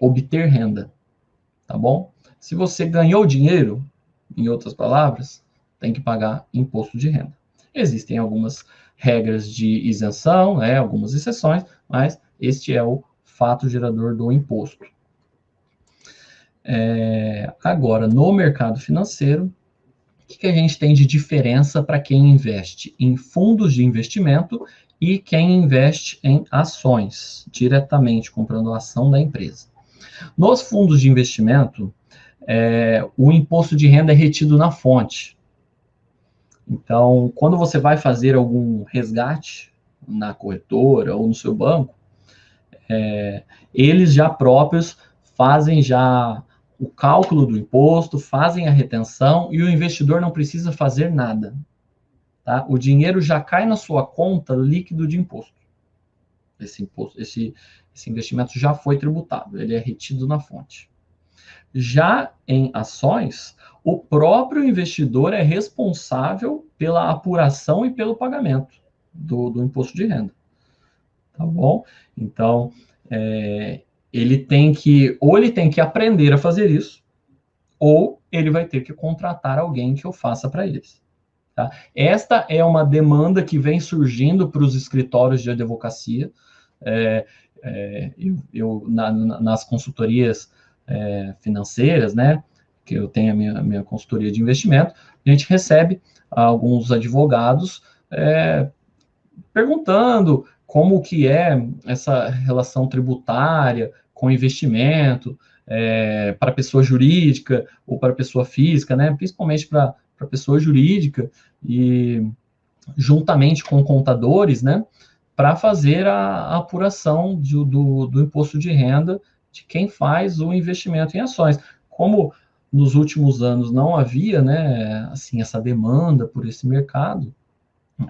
obter renda, tá bom? Se você ganhou dinheiro, em outras palavras, tem que pagar imposto de renda. Existem algumas regras de isenção, né, algumas exceções, mas este é o fato gerador do imposto. Agora, no mercado financeiro, o que a gente tem de diferença para quem investe em fundos de investimento e quem investe em ações, diretamente comprando a ação da empresa? Nos fundos de investimento, o imposto de renda é retido na fonte. Então, quando você vai fazer algum resgate na corretora ou no seu banco, eles já próprios fazem já o cálculo do imposto, fazem a retenção e o investidor não precisa fazer nada. Tá? O dinheiro já cai na sua conta líquido de imposto. Esse investimento já foi tributado, ele é retido na fonte. Já em ações, o próprio investidor é responsável pela apuração e pelo pagamento do imposto de renda. Tá bom? Então, ele tem que aprender a fazer isso, ou ele vai ter que contratar alguém que o faça para eles. Tá? Esta é uma demanda que vem surgindo para os escritórios de advocacia. Nas consultorias financeiras, né, que eu tenho a minha consultoria de investimento, a gente recebe alguns advogados perguntando como que é essa relação tributária com investimento para pessoa jurídica ou para pessoa física, né, principalmente para pessoa jurídica, e juntamente com contadores, né, para fazer a apuração do imposto de renda de quem faz o investimento em ações. Como nos últimos anos não havia, né, assim, essa demanda por esse mercado,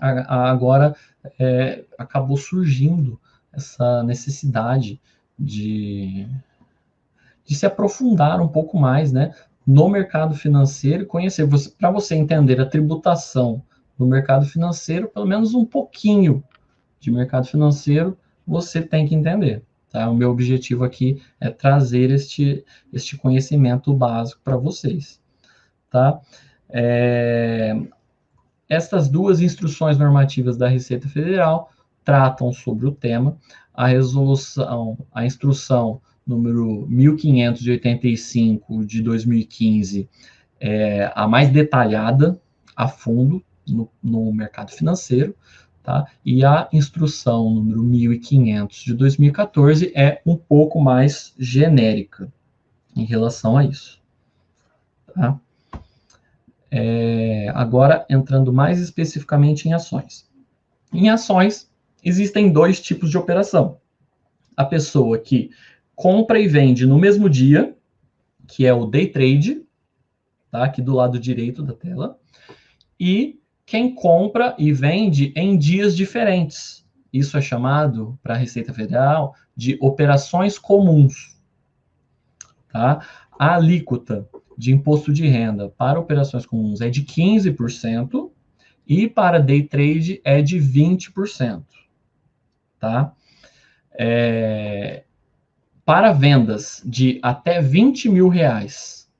agora acabou surgindo essa necessidade de se aprofundar um pouco mais, né, no mercado financeiro e conhecer. Para você entender a tributação no mercado financeiro, pelo menos um pouquinho de mercado financeiro, você tem que entender. Tá? O meu objetivo aqui é trazer este conhecimento básico para vocês. Tá? Estas duas instruções normativas da Receita Federal tratam sobre o tema. A instrução número 1585 de 2015 é a mais detalhada, a fundo, no mercado financeiro. Tá? E a instrução número 1500 de 2014 é um pouco mais genérica em relação a isso. Tá? Agora, entrando mais especificamente em ações. Em ações, existem dois tipos de operação. A pessoa que compra e vende no mesmo dia, que é o day trade, tá? Aqui do lado direito da tela, e quem compra e vende em dias diferentes. Isso é chamado, para a Receita Federal, de operações comuns. Tá? A alíquota de imposto de renda para operações comuns é de 15% e para day trade é de 20%. Tá? Para vendas de até R$20 mil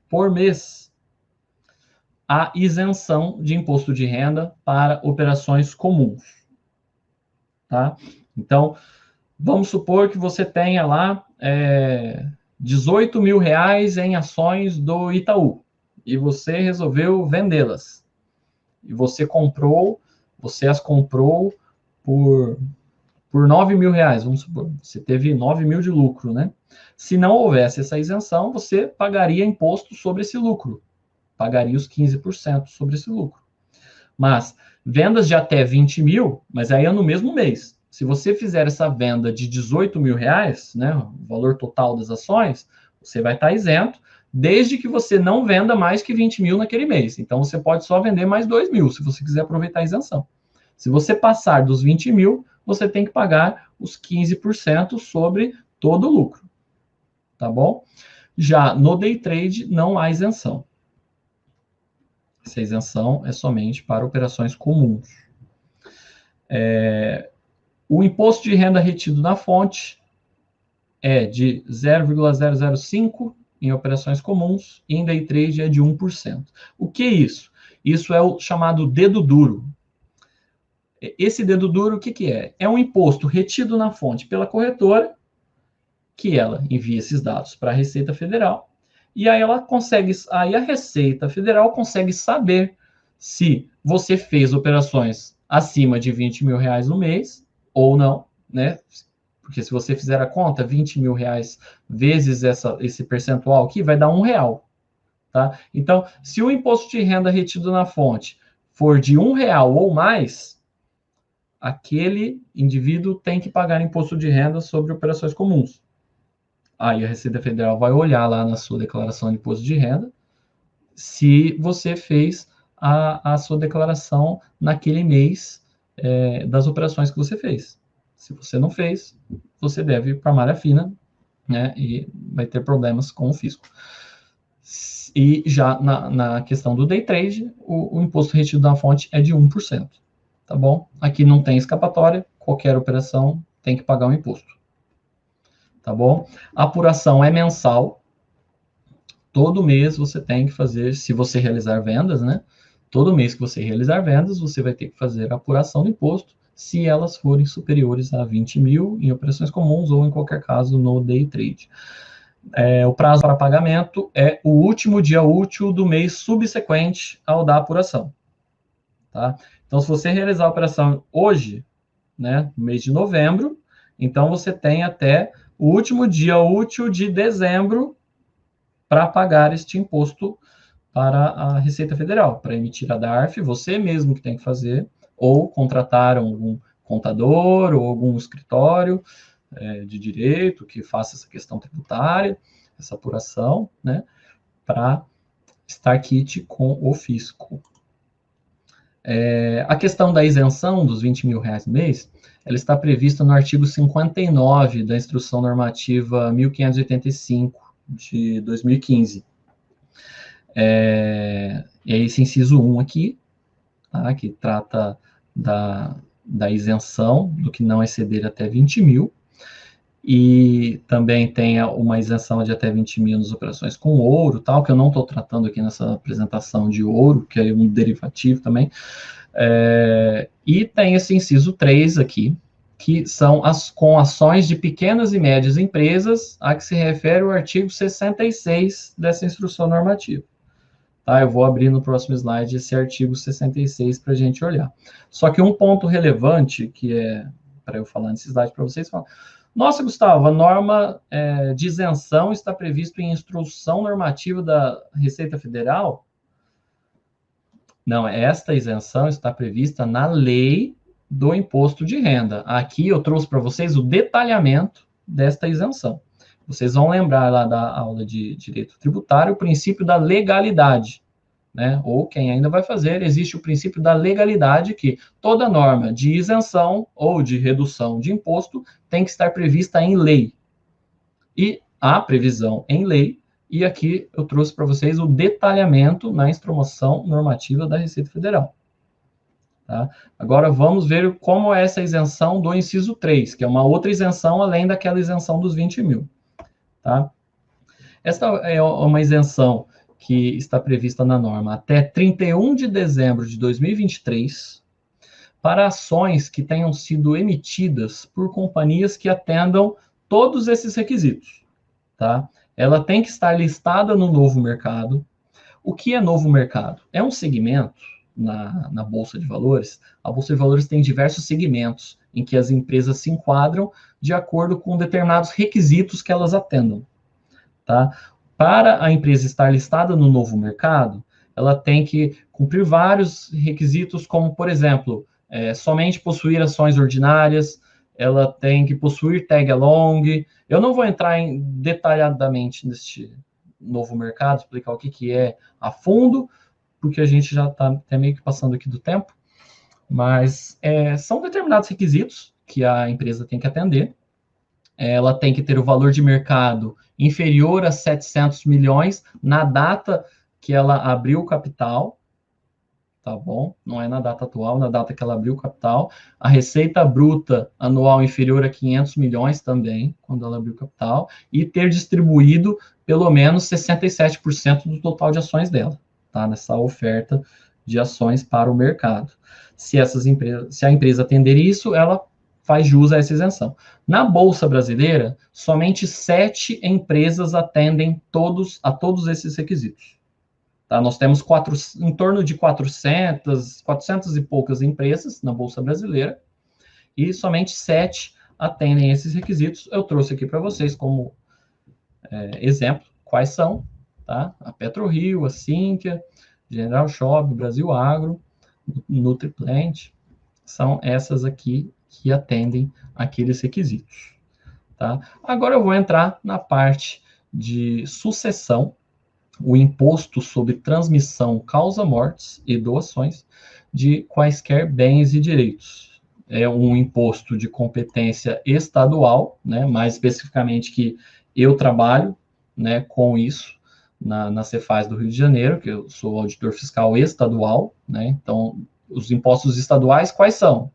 por mês, a isenção de imposto de renda para operações comuns. Tá? Então, vamos supor que você tenha lá R$18 mil em ações do Itaú e você resolveu vendê-las. E você as comprou por R$9 mil, vamos supor. Você teve 9 mil de lucro, né? Se não houvesse essa isenção, você pagaria imposto sobre esse lucro. Pagaria os 15% sobre esse lucro. Mas vendas de até 20 mil, mas aí é no mesmo mês. Se você fizer essa venda de R$18 mil, né, o valor total das ações, você vai estar isento, desde que você não venda mais que 20 mil naquele mês. Então, você pode só vender mais 2 mil, se você quiser aproveitar a isenção. Se você passar dos 20 mil, você tem que pagar os 15% sobre todo o lucro. Tá bom? Já no day trade, não há isenção. Essa isenção é somente para operações comuns. O imposto de renda retido na fonte é de 0,005 em operações comuns e em day trade é de 1%. O que é isso? Isso é o chamado dedo duro. Esse dedo duro, o que que é? É um imposto retido na fonte pela corretora, que ela envia esses dados para a Receita Federal, e aí aí a Receita Federal consegue saber se você fez operações acima de 20 mil reais no mês ou não, né? Porque se você fizer a conta, 20 mil reais vezes esse percentual aqui vai dar R$1, tá? Então, se o imposto de renda retido na fonte for de R$1 ou mais, aquele indivíduo tem que pagar imposto de renda sobre operações comuns. Aí a Receita Federal vai olhar lá na sua declaração de imposto de renda se você fez a sua declaração naquele mês das operações que você fez. Se você não fez, você deve ir para a malha fina, né, e vai ter problemas com o fisco. E já na questão do day trade, o imposto retido na fonte é de 1%, tá bom? Aqui não tem escapatória, qualquer operação tem que pagar o imposto, tá bom? A apuração é mensal, todo mês você tem que fazer, se você realizar vendas, né? Todo mês que você realizar vendas, você vai ter que fazer a apuração do imposto, se elas forem superiores a 20 mil em operações comuns ou, em qualquer caso, no day trade. O prazo para pagamento é o último dia útil do mês subsequente ao da apuração, tá? Então, se você realizar a operação hoje, né, no mês de novembro, então você tem até o último dia útil de dezembro para pagar este imposto para a Receita Federal, para emitir a DARF, você mesmo que tem que fazer, ou contratar algum contador ou algum escritório de direito que faça essa questão tributária, essa apuração, né, para estar quite com o fisco. A questão da isenção dos 20 mil reais no mês, ela está prevista no artigo 59 da Instrução Normativa 1585 de 2015. É esse inciso 1 aqui, tá, que trata da isenção do que não exceder até 20 mil, e também tem uma isenção de até 20 mil nas operações com ouro, tal, que eu não estou tratando aqui nessa apresentação de ouro, que é um derivativo também. E tem esse inciso 3 aqui, que são com ações de pequenas e médias empresas, a que se refere o artigo 66 dessa instrução normativa. Tá, eu vou abrir no próximo slide esse artigo 66 para a gente olhar. Só que um ponto relevante, que é para eu falar nesse slide para vocês, nossa, Gustavo, a norma de isenção está prevista em instrução normativa da Receita Federal? Não, esta isenção está prevista na lei do imposto de renda. Aqui eu trouxe para vocês o detalhamento desta isenção. Vocês vão lembrar lá da aula de direito tributário o princípio da legalidade, né? Ou quem ainda vai fazer, existe o princípio da legalidade, que toda norma de isenção ou de redução de imposto tem que estar prevista em lei. E há previsão em lei, e aqui eu trouxe para vocês o detalhamento na instrução normativa da Receita Federal. Tá? Agora vamos ver como é essa isenção do inciso 3, que é uma outra isenção além daquela isenção dos 20 mil. Tá? Esta é uma isenção que está prevista na norma até 31 de dezembro de 2023 para ações que tenham sido emitidas por companhias que atendam todos esses requisitos. Tá? Ela tem que estar listada no novo mercado. O que é novo mercado? É um segmento na Bolsa de Valores. A Bolsa de Valores tem diversos segmentos em que as empresas se enquadram de acordo com determinados requisitos que elas atendam. Tá? Para a empresa estar listada no novo mercado, ela tem que cumprir vários requisitos, como, por exemplo, somente possuir ações ordinárias, ela tem que possuir tag-along. Eu não vou entrar detalhadamente neste novo mercado, explicar o que é a fundo, porque a gente já está até meio que passando aqui do tempo, mas são determinados requisitos que a empresa tem que atender. Ela tem que ter o valor de mercado inferior a 700 milhões na data que ela abriu o capital, tá bom? Não é na data atual, na data que ela abriu o capital. A receita bruta anual inferior a 500 milhões também, quando ela abriu o capital, e ter distribuído pelo menos 67% do total de ações dela, tá? Nessa oferta de ações para o mercado. Se a empresa atender isso, ela faz jus a essa isenção. Na Bolsa Brasileira, somente 7 empresas atendem a todos esses requisitos. Tá? Nós temos em torno de 400 e poucas empresas na Bolsa Brasileira, e somente 7 atendem esses requisitos. Eu trouxe aqui para vocês como exemplo quais são, tá? A PetroRio, a Sinqia, General Shop, Brasil Agro, Nutriplant, são essas aqui que atendem aqueles requisitos, tá? Agora eu vou entrar na parte de sucessão, o imposto sobre transmissão, causa-mortes e doações de quaisquer bens e direitos. É um imposto de competência estadual, né, mais especificamente que eu trabalho, né, com isso na Cefaz do Rio de Janeiro, que eu sou auditor fiscal estadual, né, então os impostos estaduais quais são?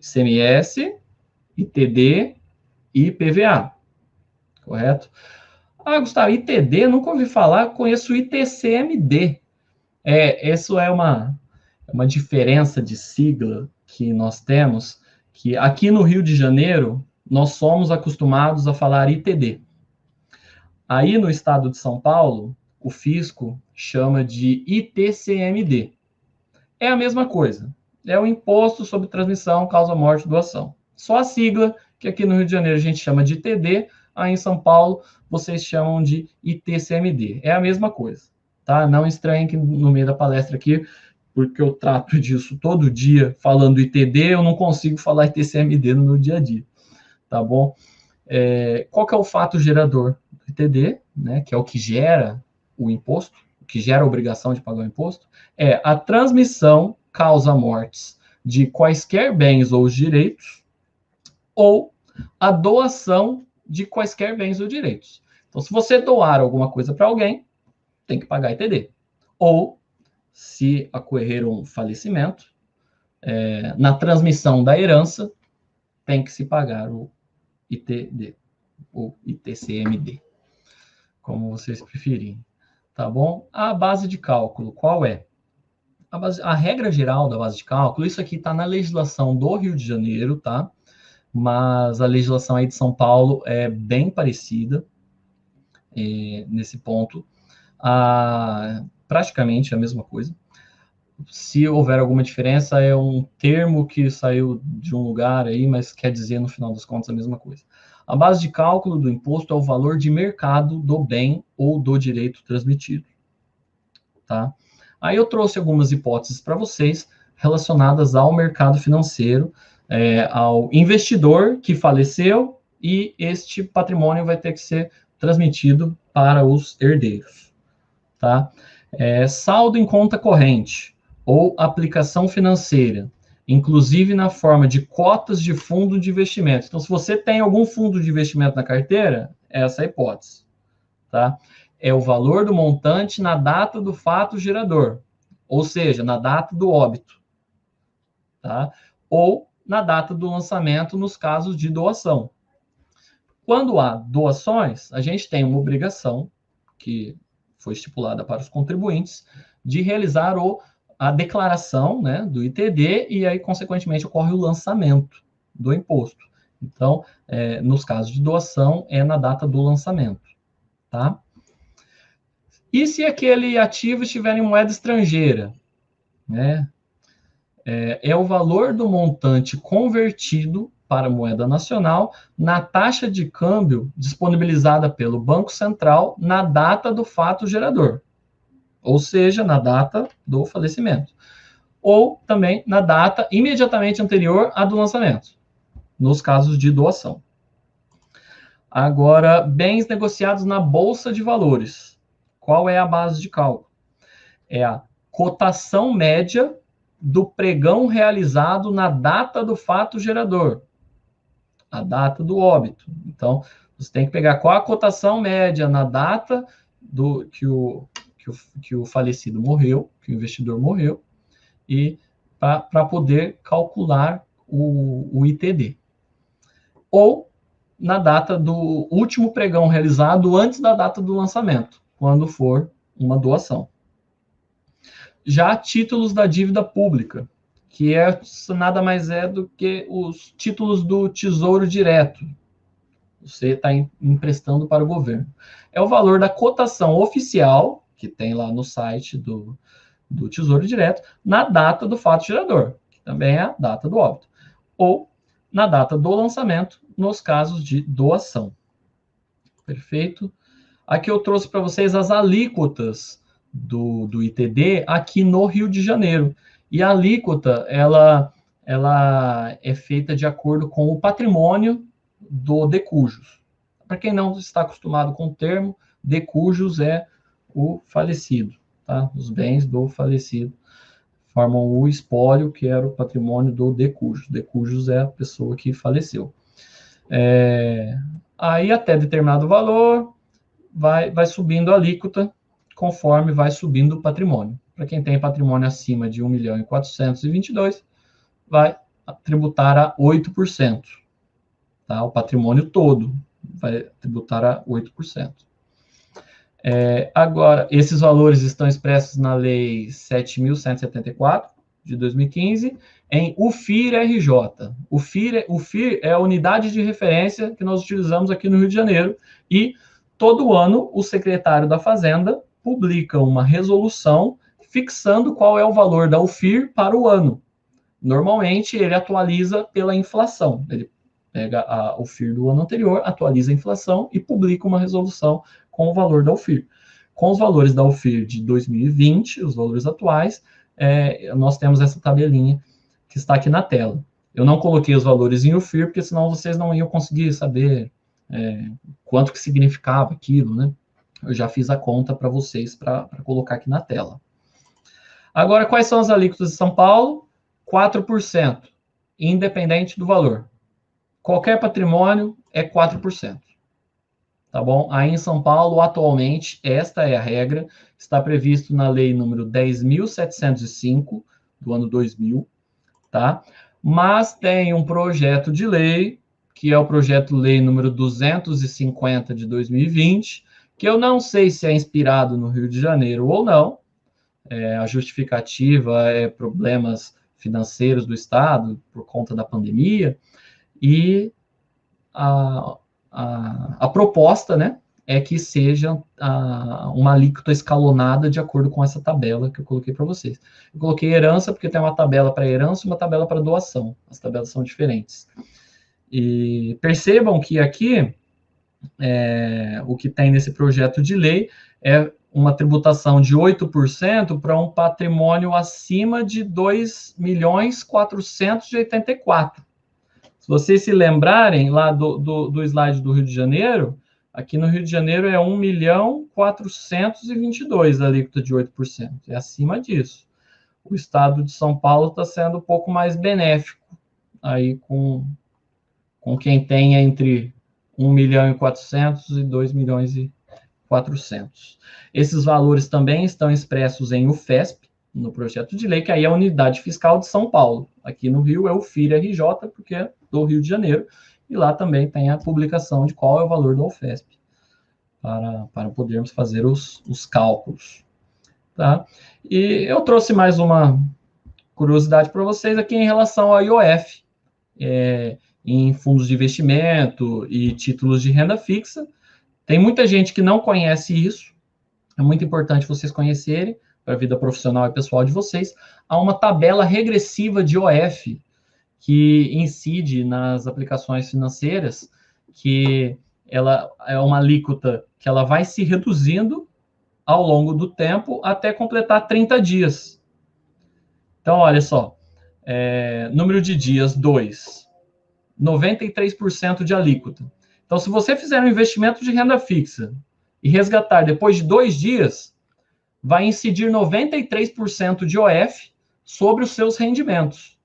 ICMS, ITD e IPVA, correto? Ah, Gustavo, ITD, nunca ouvi falar, conheço ITCMD. Isso é uma diferença de sigla que nós temos, que aqui no Rio de Janeiro, nós somos acostumados a falar ITD. Aí no estado de São Paulo, o fisco chama de ITCMD. É a mesma coisa. É o Imposto sobre Transmissão, Causa, Morte e Doação. Só a sigla, que aqui no Rio de Janeiro a gente chama de ITD, aí em São Paulo vocês chamam de ITCMD. É a mesma coisa, tá? Não estranhem que no meio da palestra aqui, porque eu trato disso todo dia falando ITD, eu não consigo falar ITCMD no meu dia a dia, tá bom? Qual que é o fato gerador do ITD, né, que é o que gera o imposto, o que gera a obrigação de pagar o imposto? É a transmissão, causa mortes de quaisquer bens ou direitos, ou a doação de quaisquer bens ou direitos. Então, se você doar alguma coisa para alguém, tem que pagar ITD. Ou, se ocorrer um falecimento, na transmissão da herança, tem que se pagar o ITD, ou ITCMD, como vocês preferirem. Tá bom? A base de cálculo, qual é? A regra geral da base de cálculo, isso aqui está na legislação do Rio de Janeiro, tá? Mas a legislação aí de São Paulo é bem parecida nesse ponto. Praticamente a mesma coisa. Se houver alguma diferença, é um termo que saiu de um lugar aí, mas quer dizer, no final das contas, a mesma coisa. A base de cálculo do imposto é o valor de mercado do bem ou do direito transmitido. Tá? Aí eu trouxe algumas hipóteses para vocês relacionadas ao mercado financeiro, ao investidor que faleceu, e este patrimônio vai ter que ser transmitido para os herdeiros. Tá? Saldo em conta corrente ou aplicação financeira, inclusive na forma de cotas de fundo de investimento. Então, se você tem algum fundo de investimento na carteira, essa é a hipótese. Tá? É o valor do montante na data do fato gerador, ou seja, na data do óbito, tá? Ou na data do lançamento nos casos de doação. Quando há doações, a gente tem uma obrigação, que foi estipulada para os contribuintes, de realizar a declaração, né, do ITD, e aí, consequentemente, ocorre o lançamento do imposto. Então, nos casos de doação, é na data do lançamento, tá? E se aquele ativo estiver em moeda estrangeira, né? É o valor do montante convertido para moeda nacional na taxa de câmbio disponibilizada pelo Banco Central na data do fato gerador, ou seja, na data do falecimento, ou também na data imediatamente anterior à do lançamento, nos casos de doação. Agora, bens negociados na Bolsa de Valores. Qual é a base de cálculo? É a cotação média do pregão realizado na data do fato gerador, a data do óbito. Então, você tem que pegar qual a cotação média na data que o falecido morreu, que o investidor morreu, e para poder calcular o ITD. Ou na data do último pregão realizado antes da data do lançamento, quando for uma doação. já títulos da dívida pública, que nada mais é do que os títulos do Tesouro Direto. Você está emprestando para o governo. É o valor da cotação oficial, que tem lá no site do Tesouro Direto, na data do fato gerador, que também é a data do óbito, ou na data do lançamento, nos casos de doação. Perfeito? Aqui eu trouxe para vocês as alíquotas do ITD aqui no Rio de Janeiro. E a alíquota, ela é feita de acordo com o patrimônio do decujus. Para quem não está acostumado com o termo, decujus é o falecido, tá? Os bens do falecido formam o espólio, que era o patrimônio do decujus. Decujus é a pessoa que faleceu. Aí, até determinado valor, vai subindo a alíquota conforme vai subindo o patrimônio. Para quem tem patrimônio acima de 1.422.000, vai tributar a 8%. Tá? O patrimônio todo vai tributar a 8%. Agora, esses valores estão expressos na Lei 7.174, de 2015, em UFIR-RJ. O FIR é a unidade de referência que nós utilizamos aqui no Rio de Janeiro, e todo ano o secretário da Fazenda publica uma resolução fixando qual é o valor da UFIR para o ano. Normalmente, ele atualiza pela inflação. Ele pega a UFIR do ano anterior, atualiza a inflação e publica uma resolução com o valor da UFIR. Com os valores da UFIR de 2020, os valores atuais, nós temos essa tabelinha que está aqui na tela. Eu não coloquei os valores em UFIR, porque senão vocês não iam conseguir saber quanto que significava aquilo, né? Eu já fiz a conta para vocês para colocar aqui na tela. Agora, quais são as alíquotas de São Paulo? 4%, independente do valor. Qualquer patrimônio é 4%. Tá bom? Aí em São Paulo, atualmente, esta é a regra, está previsto na lei número 10.705, do ano 2000, tá? Mas tem um projeto de lei, que é o projeto de lei número 250 de 2020, que eu não sei se é inspirado no Rio de Janeiro ou não. A justificativa é problemas financeiros do Estado por conta da pandemia, e a proposta, né, é que seja uma alíquota escalonada de acordo com essa tabela que eu coloquei para vocês. Eu coloquei herança porque tem uma tabela para herança e uma tabela para doação. As tabelas são diferentes. E percebam que aqui, o que tem nesse projeto de lei é uma tributação de 8% para um patrimônio acima de 2.484.000. Se vocês se lembrarem lá do slide do Rio de Janeiro, aqui no Rio de Janeiro é 1.422.000 a alíquota de 8%. É acima disso. O estado de São Paulo está sendo um pouco mais benéfico aí com quem tem entre 1.400.000 e 2.400.000. Esses valores também estão expressos em UFESP, no projeto de lei, que aí é a Unidade Fiscal de São Paulo. Aqui no Rio é o FIR-RJ, porque é do Rio de Janeiro, e lá também tem a publicação de qual é o valor da UFESP, para podermos fazer os cálculos. Tá? E eu trouxe mais uma curiosidade para vocês aqui em relação ao IOF, em fundos de investimento e títulos de renda fixa. Tem muita gente que não conhece isso, é muito importante vocês conhecerem, para a vida profissional e pessoal de vocês. Há uma tabela regressiva de IOF, que incide nas aplicações financeiras, que ela é uma alíquota que ela vai se reduzindo ao longo do tempo até completar 30 dias. Então, olha só, número de dias, 2, 93% de alíquota. Então, se você fizer um investimento de renda fixa e resgatar depois de 2 dias, vai incidir 93% de IOF sobre os seus rendimentos.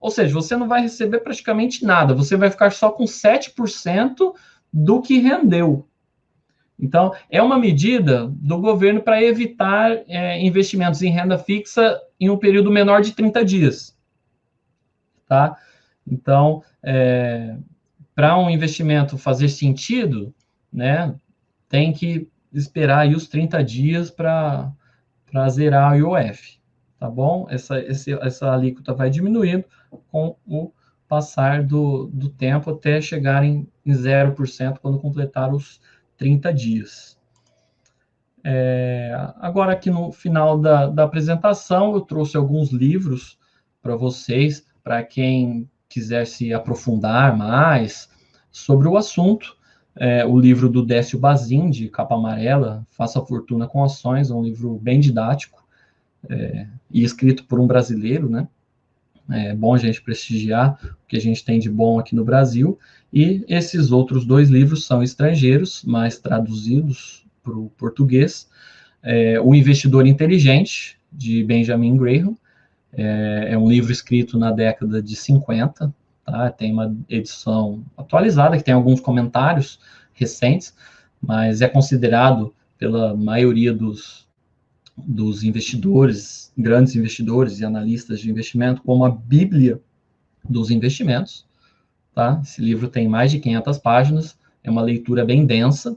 Ou seja, você não vai receber praticamente nada, você vai ficar só com 7% do que rendeu. Então, é uma medida do governo para evitar investimentos em renda fixa em um período menor de 30 dias. Tá? Então, para um investimento fazer sentido, né, tem que esperar aí os 30 dias para para zerar o IOF, tá bom? Essa alíquota vai diminuindo com o passar do tempo até chegar em 0% quando completar os 30 dias. Agora, aqui no final da apresentação, eu trouxe alguns livros para vocês, para quem quiser se aprofundar mais sobre o assunto. O livro do Décio Bazin, de capa amarela, Faça Fortuna com Ações, é um livro bem didático, e escrito por um brasileiro, né? É bom a gente prestigiar o que a gente tem de bom aqui no Brasil. E esses outros 2 livros são estrangeiros, mas traduzidos para o português. O Investidor Inteligente, de Benjamin Graham, é um livro escrito na década de 50, tá? Tem uma edição atualizada, que tem alguns comentários recentes, mas é considerado pela maioria dos investidores, grandes investidores e analistas de investimento, como a Bíblia dos investimentos, tá? Esse livro tem mais de 500 páginas, é uma leitura bem densa,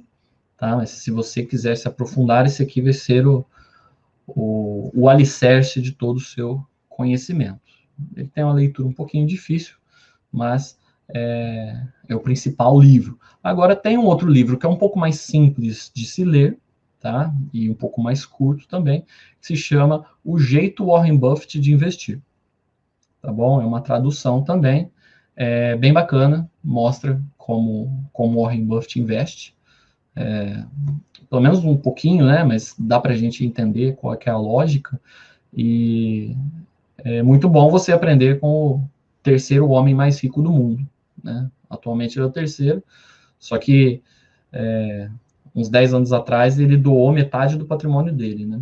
tá? Mas se você quiser se aprofundar, esse aqui vai ser o alicerce de todo o seu conhecimento. Ele tem uma leitura um pouquinho difícil, mas é o principal livro. Agora, tem um outro livro que é um pouco mais simples de se ler, tá? E um pouco mais curto também, que se chama O Jeito Warren Buffett de Investir. Tá bom? É uma tradução também, bem bacana, mostra como Warren Buffett investe. Pelo menos um pouquinho, né? Mas dá para a gente entender qual é que é a lógica. E é muito bom você aprender com o terceiro homem mais rico do mundo, né? Atualmente ele é o terceiro, só que uns 10 anos atrás ele doou metade do patrimônio dele, né?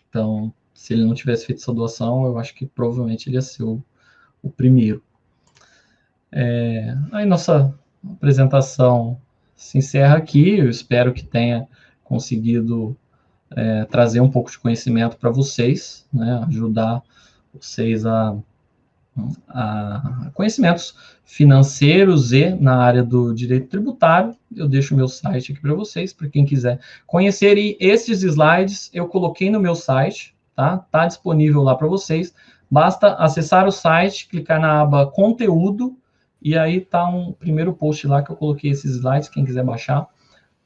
Então, se ele não tivesse feito essa doação, eu acho que provavelmente ele ia ser o primeiro. Aí nossa apresentação se encerra aqui. Eu espero que tenha conseguido trazer um pouco de conhecimento para vocês, né? Ajudar vocês a conhecimentos financeiros e na área do direito tributário. Eu deixo o meu site aqui para vocês, para quem quiser conhecer. E esses slides eu coloquei no meu site, tá? Tá disponível lá para vocês. Basta acessar o site, clicar na aba Conteúdo, e aí tá um primeiro post lá que eu coloquei esses slides. Quem quiser baixar,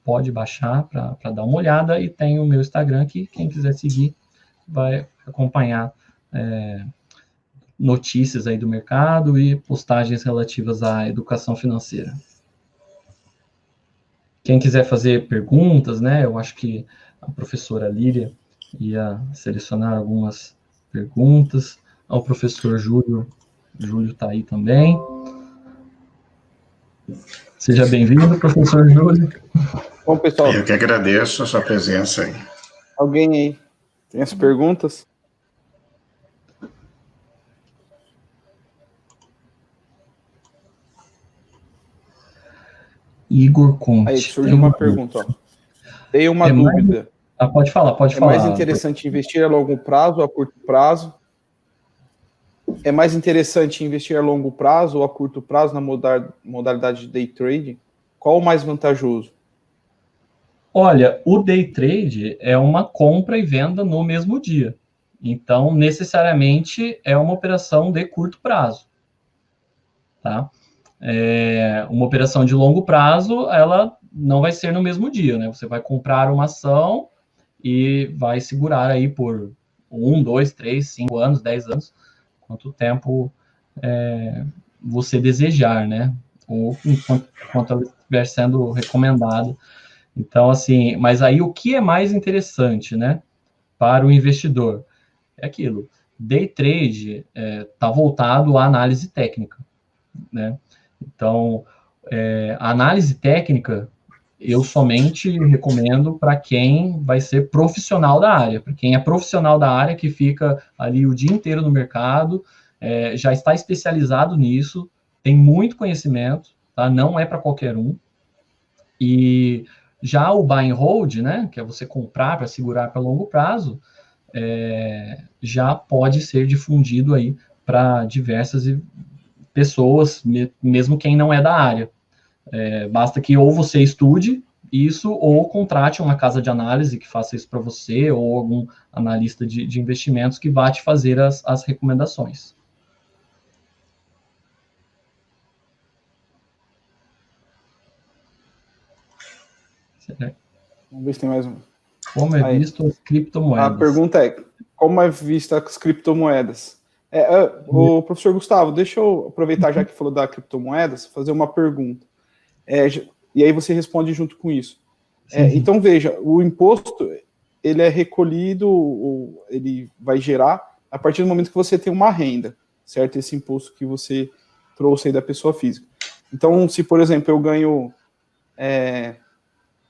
pode baixar para dar uma olhada. E tem o meu Instagram aqui, quem quiser seguir vai acompanhar notícias aí do mercado e postagens relativas à educação financeira. Quem quiser fazer perguntas, né, eu acho que a professora Líria ia selecionar algumas perguntas. O professor Júlio está aí também. Seja bem-vindo, professor Júlio. Bom, pessoal. Eu que agradeço a sua presença aí. Alguém aí tem as perguntas? Igor Conte. Aí surgiu uma pergunta, ó. Tem uma dúvida. Pode falar. É mais interessante investir a longo prazo ou a curto prazo? É mais interessante investir a longo prazo ou a curto prazo na modalidade de day trade? Qual o mais vantajoso? Olha, o day trade é uma compra e venda no mesmo dia. Então, necessariamente, é uma operação de curto prazo. Tá? Uma operação de longo prazo, ela não vai ser no mesmo dia, né? Você vai comprar uma ação e vai segurar aí por 1, 2, 3, 5 anos, 10 anos, quanto tempo você desejar, né? Ou enquanto ela estiver sendo recomendada. Então, assim, mas aí o que é mais interessante, né, para o investidor? É aquilo, day trade está voltado à análise técnica, né? Então, a análise técnica, eu somente recomendo para quem vai ser profissional da área, para quem é profissional da área, que fica ali o dia inteiro no mercado, já está especializado nisso, tem muito conhecimento, tá? Não é para qualquer um. E já o buy and hold, né, que é você comprar para segurar para longo prazo, já pode ser difundido aí para diversas pessoas, mesmo quem não é da área. Basta que ou você estude isso, ou contrate uma casa de análise que faça isso para você, ou algum analista de investimentos que vá te fazer as recomendações. Vamos ver se tem mais um. Como é visto as criptomoedas? A pergunta é, como é vista as criptomoedas? O professor Gustavo, deixa eu aproveitar, já que falou da criptomoedas, fazer uma pergunta. E aí você responde junto com isso. Então, veja, o imposto, ele é recolhido, ou ele vai gerar a partir do momento que você tem uma renda, certo? Esse imposto que você trouxe aí da pessoa física. Então, se, por exemplo, eu ganho...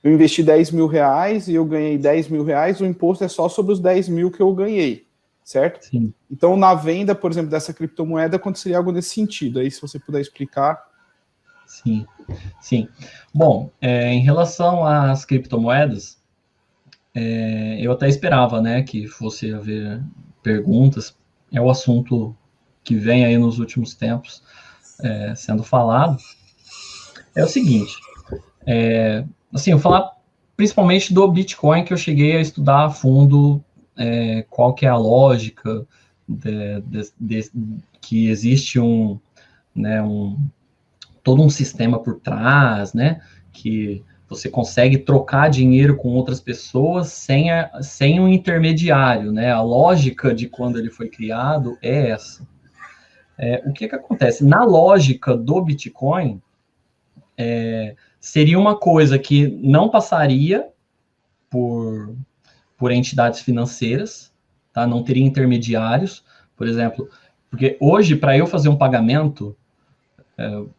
eu investi 10 mil reais e eu ganhei 10 mil reais, o imposto é só sobre os 10 mil que eu ganhei, certo? Sim. Então, na venda, por exemplo, dessa criptomoeda, aconteceria algo nesse sentido. Aí, se você puder explicar. Sim, sim. Bom, em relação às criptomoedas, eu até esperava, né, que fosse haver perguntas. É o assunto que vem aí nos últimos tempos sendo falado. É o seguinte, assim, eu vou falar principalmente do Bitcoin, que eu cheguei a estudar a fundo qual que é a lógica que existe todo um sistema por trás, né, que você consegue trocar dinheiro com outras pessoas sem um intermediário, né, a lógica de quando ele foi criado é essa. O que acontece? Na lógica do Bitcoin, seria uma coisa que não passaria por entidades financeiras, tá? Não teria intermediários, por exemplo, porque hoje, para eu fazer um pagamento,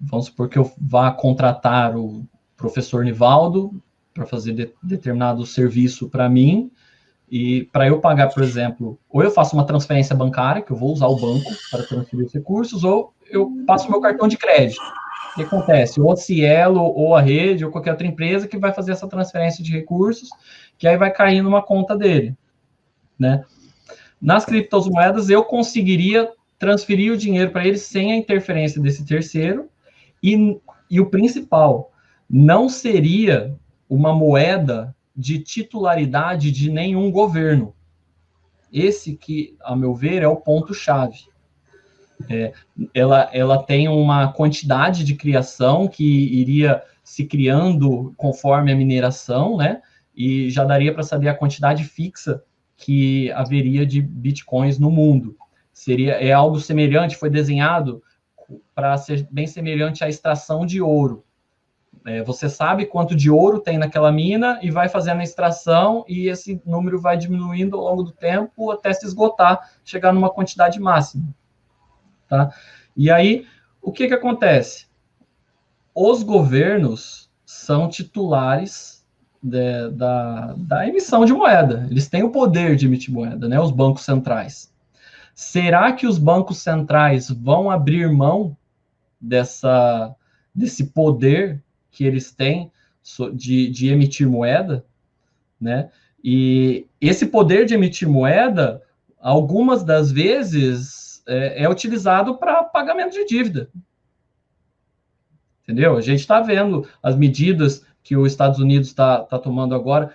vamos supor que eu vá contratar o professor Nivaldo para fazer determinado serviço para mim, e para eu pagar, por exemplo, ou eu faço uma transferência bancária, que eu vou usar o banco para transferir os recursos, ou eu passo meu cartão de crédito. O que acontece? Ou a Cielo, ou a Rede, ou qualquer outra empresa que vai fazer essa transferência de recursos, que aí vai cair numa conta dele, né? Nas criptomoedas, eu conseguiria transferir o dinheiro para ele sem a interferência desse terceiro, e o principal, não seria uma moeda de titularidade de nenhum governo. Esse que, a meu ver, é o ponto-chave. Ela tem uma quantidade de criação que iria se criando conforme a mineração, né? E já daria para saber a quantidade fixa que haveria de bitcoins no mundo. É algo semelhante, foi desenhado para ser bem semelhante à extração de ouro. Você sabe quanto de ouro tem naquela mina e vai fazendo a extração, e esse número vai diminuindo ao longo do tempo até se esgotar, chegar numa quantidade máxima. Tá? E aí, o que acontece? Os governos são titulares da emissão de moeda. Eles têm o poder de emitir moeda, né? Os bancos centrais. Será que os bancos centrais vão abrir mão desse poder que eles têm de emitir moeda, né? E esse poder de emitir moeda, algumas das vezes, é utilizado para pagamento de dívida. Entendeu? A gente está vendo as medidas que os Estados Unidos está tomando agora,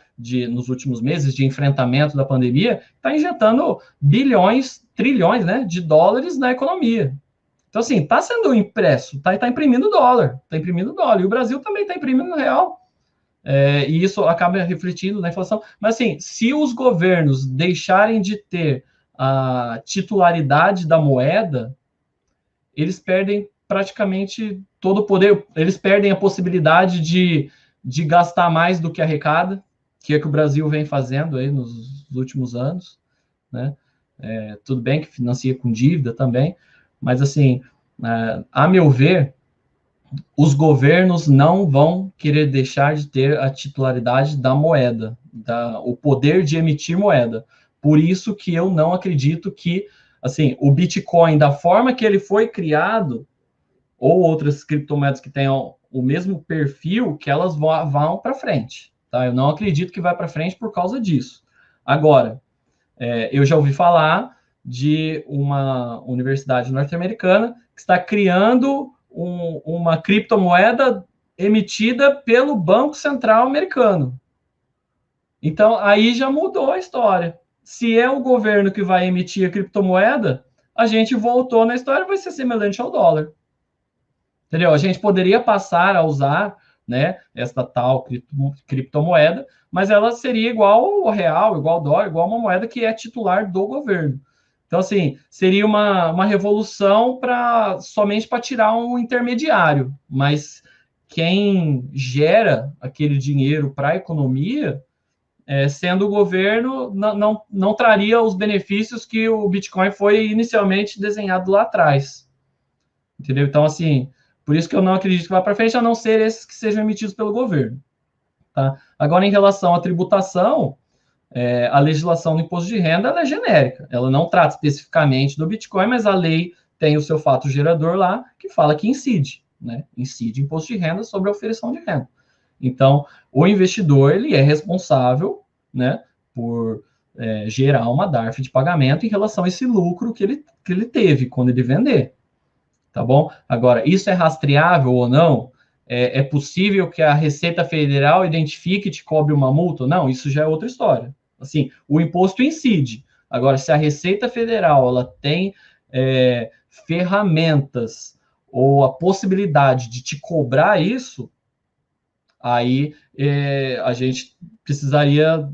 nos últimos meses, de enfrentamento da pandemia, está injetando bilhões, trilhões, né, de dólares na economia. Então, assim, está sendo impresso, está imprimindo dólar, e o Brasil também está imprimindo real. E isso acaba refletindo na inflação. Mas, assim, se os governos deixarem de ter a titularidade da moeda, eles perdem praticamente todo o poder, eles perdem a possibilidade de gastar mais do que arrecada, que é o que o Brasil vem fazendo aí nos últimos anos, né? Tudo bem que financia com dívida também, mas, assim, a meu ver, os governos não vão querer deixar de ter a titularidade da moeda, o poder de emitir moeda. Por isso que eu não acredito que, assim, o Bitcoin, da forma que ele foi criado, ou outras criptomoedas que tenham o mesmo perfil, que elas vão para frente. Tá? Eu não acredito que vai para frente por causa disso. Agora, eu já ouvi falar de uma universidade norte-americana que está criando uma criptomoeda emitida pelo Banco Central americano. Então, aí já mudou a história. Se é o governo que vai emitir a criptomoeda, a gente voltou na história, vai ser semelhante ao dólar. Entendeu? A gente poderia passar a usar, né, esta tal criptomoeda, mas ela seria igual ao real, igual ao dólar, igual a uma moeda que é titular do governo. Então, assim, seria uma revolução somente para tirar um intermediário, mas quem gera aquele dinheiro para a economia, sendo o governo, não traria os benefícios que o Bitcoin foi inicialmente desenhado lá atrás. Entendeu? Então, assim, por isso que eu não acredito que vá para frente, a não ser esses que sejam emitidos pelo governo. Tá? Agora, em relação à tributação, a legislação do imposto de renda ela é genérica. Ela não trata especificamente do Bitcoin, mas a lei tem o seu fato gerador lá, que fala que incide, né? Incide imposto de renda sobre a oferição de renda. Então, o investidor ele é responsável, né, por gerar uma DARF de pagamento em relação a esse lucro que ele teve quando ele vender. Tá bom? Agora, isso é rastreável ou não? É possível que a Receita Federal identifique e te cobre uma multa? Não, isso já é outra história. Assim, o imposto incide. Agora, se a Receita Federal ela tem ferramentas ou a possibilidade de te cobrar isso, aí a gente precisaria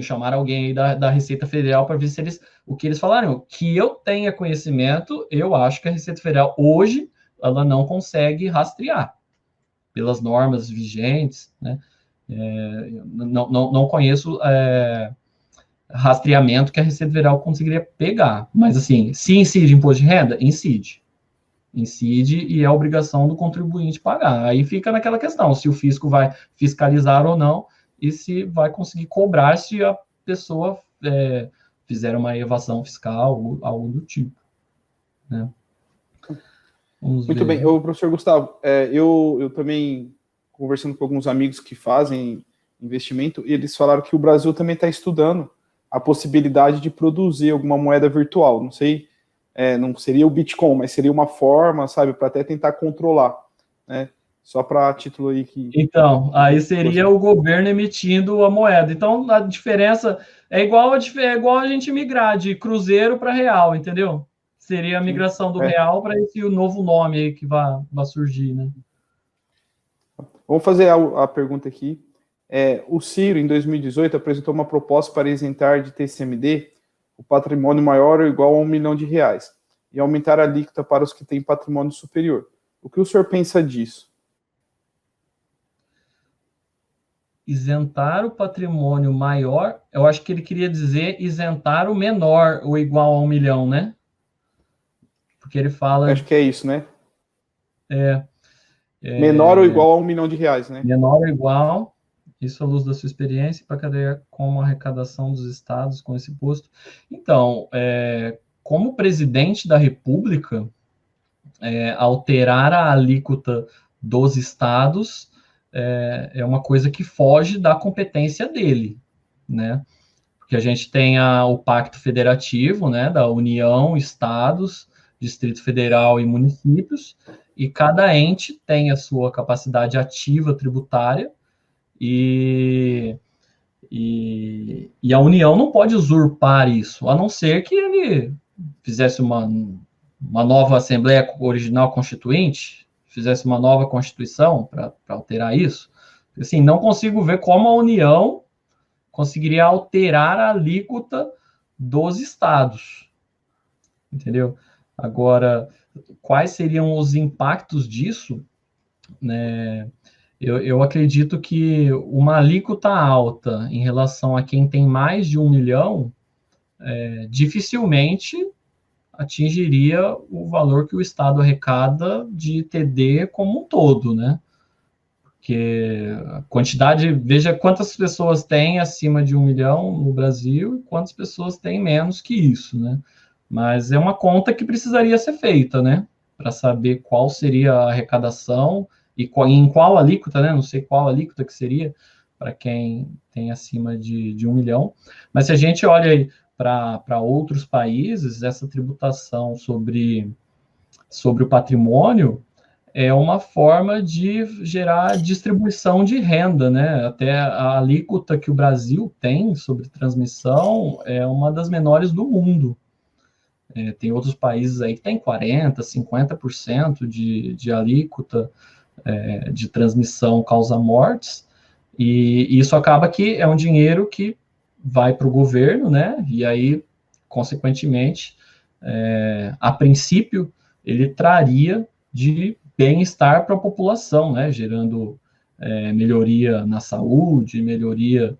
chamar alguém aí da Receita Federal para ver se o que eles falaram. Que eu tenha conhecimento, eu acho que a Receita Federal hoje ela não consegue rastrear pelas normas vigentes, né? Não conheço rastreamento que a Receita Federal conseguiria pegar, mas assim, se incide imposto de renda, incide e é obrigação do contribuinte pagar. Aí fica naquela questão, se o fisco vai fiscalizar ou não, e se vai conseguir cobrar se a pessoa fizer uma evasão fiscal ou algo do tipo. Né? Muito bem. Professor Gustavo, eu também, conversando com alguns amigos que fazem investimento, eles falaram que o Brasil também está estudando a possibilidade de produzir alguma moeda virtual. Não sei, não seria o Bitcoin, mas seria uma forma, sabe, para até tentar controlar, né? Só para título aí que... Então, aí seria o governo emitindo a moeda. Então, a diferença é igual a gente migrar de cruzeiro para real, entendeu? Seria a migração do real para esse novo nome aí que vai surgir, né? Vamos fazer a pergunta aqui. O Ciro, em 2018, apresentou uma proposta para isentar de TCMD o patrimônio maior ou igual a R$1 milhão e aumentar a alíquota para os que têm patrimônio superior. O que o senhor pensa disso? Isentar o patrimônio maior, eu acho que ele queria dizer isentar o menor ou igual a R$1 milhão, né? Porque ele fala... Acho que é isso, né? Menor ou igual a R$1 milhão, né? Menor ou igual, isso à luz da sua experiência, para cadeia como a arrecadação dos estados com esse imposto. Então, como presidente da República, alterar a alíquota dos estados é uma coisa que foge da competência dele, né? Porque a gente tem o Pacto Federativo, né, da União, Estados, Distrito Federal e municípios, e cada ente tem a sua capacidade ativa tributária, e a União não pode usurpar isso, a não ser que ele fizesse uma nova Assembleia Original Constituinte, fizesse uma nova Constituição para alterar isso. Assim, não consigo ver como a União conseguiria alterar a alíquota dos estados. Entendeu? Agora, quais seriam os impactos disso? Né? Eu acredito que uma alíquota alta em relação a quem tem mais de 1 milhão dificilmente atingiria o valor que o Estado arrecada de TD como um todo, né? Porque a quantidade, veja quantas pessoas tem acima de 1 milhão no Brasil e quantas pessoas têm menos que isso, né? Mas é uma conta que precisaria ser feita, né? Para saber qual seria a arrecadação e em qual alíquota, né? Não sei qual alíquota que seria para quem tem acima de 1 milhão. Mas se a gente olha aí para outros países, essa tributação sobre o patrimônio, é uma forma de gerar distribuição de renda, né? Até a alíquota que o Brasil tem sobre transmissão é uma das menores do mundo. Tem outros países aí que tem 40%, 50% de alíquota de transmissão causa mortes, e isso acaba que é um dinheiro que vai para o governo, né? E aí, consequentemente, a princípio, ele traria de bem-estar para a população, né, gerando melhoria na saúde, melhoria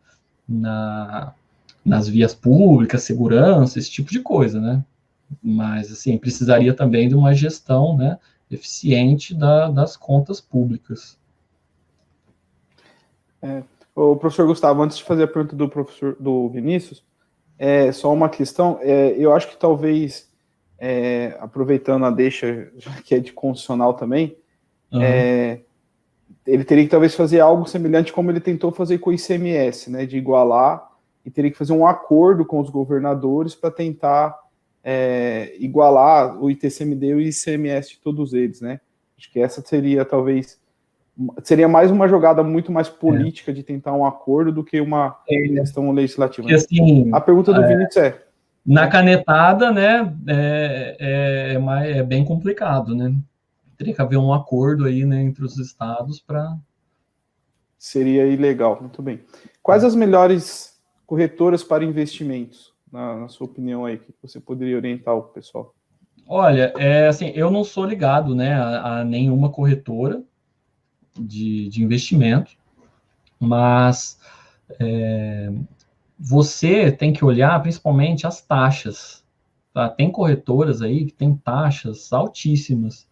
nas vias públicas, segurança, esse tipo de coisa, né? Mas, assim, precisaria também de uma gestão, né, eficiente das contas públicas. O professor Gustavo, antes de fazer a pergunta do Vinícius, só uma questão, eu acho que talvez, aproveitando a deixa, já que é de constitucional também, ele teria que talvez fazer algo semelhante como ele tentou fazer com o ICMS, né, de igualar, e teria que fazer um acordo com os governadores para tentar igualar o ITCMD e o ICMS de todos eles, né? Acho que essa seria mais uma jogada muito mais política de tentar um acordo do que uma questão legislativa. Né? Assim, a pergunta do Vinícius na canetada, né, é bem complicado, né? Teria que haver um acordo aí, né, entre os estados para... Seria ilegal, muito bem. Quais as melhores corretoras para investimentos, na sua opinião aí, que você poderia orientar o pessoal? Olha, assim, eu não sou ligado, né, a nenhuma corretora de investimento, mas você tem que olhar principalmente as taxas, tá? Tem corretoras aí que tem taxas altíssimas,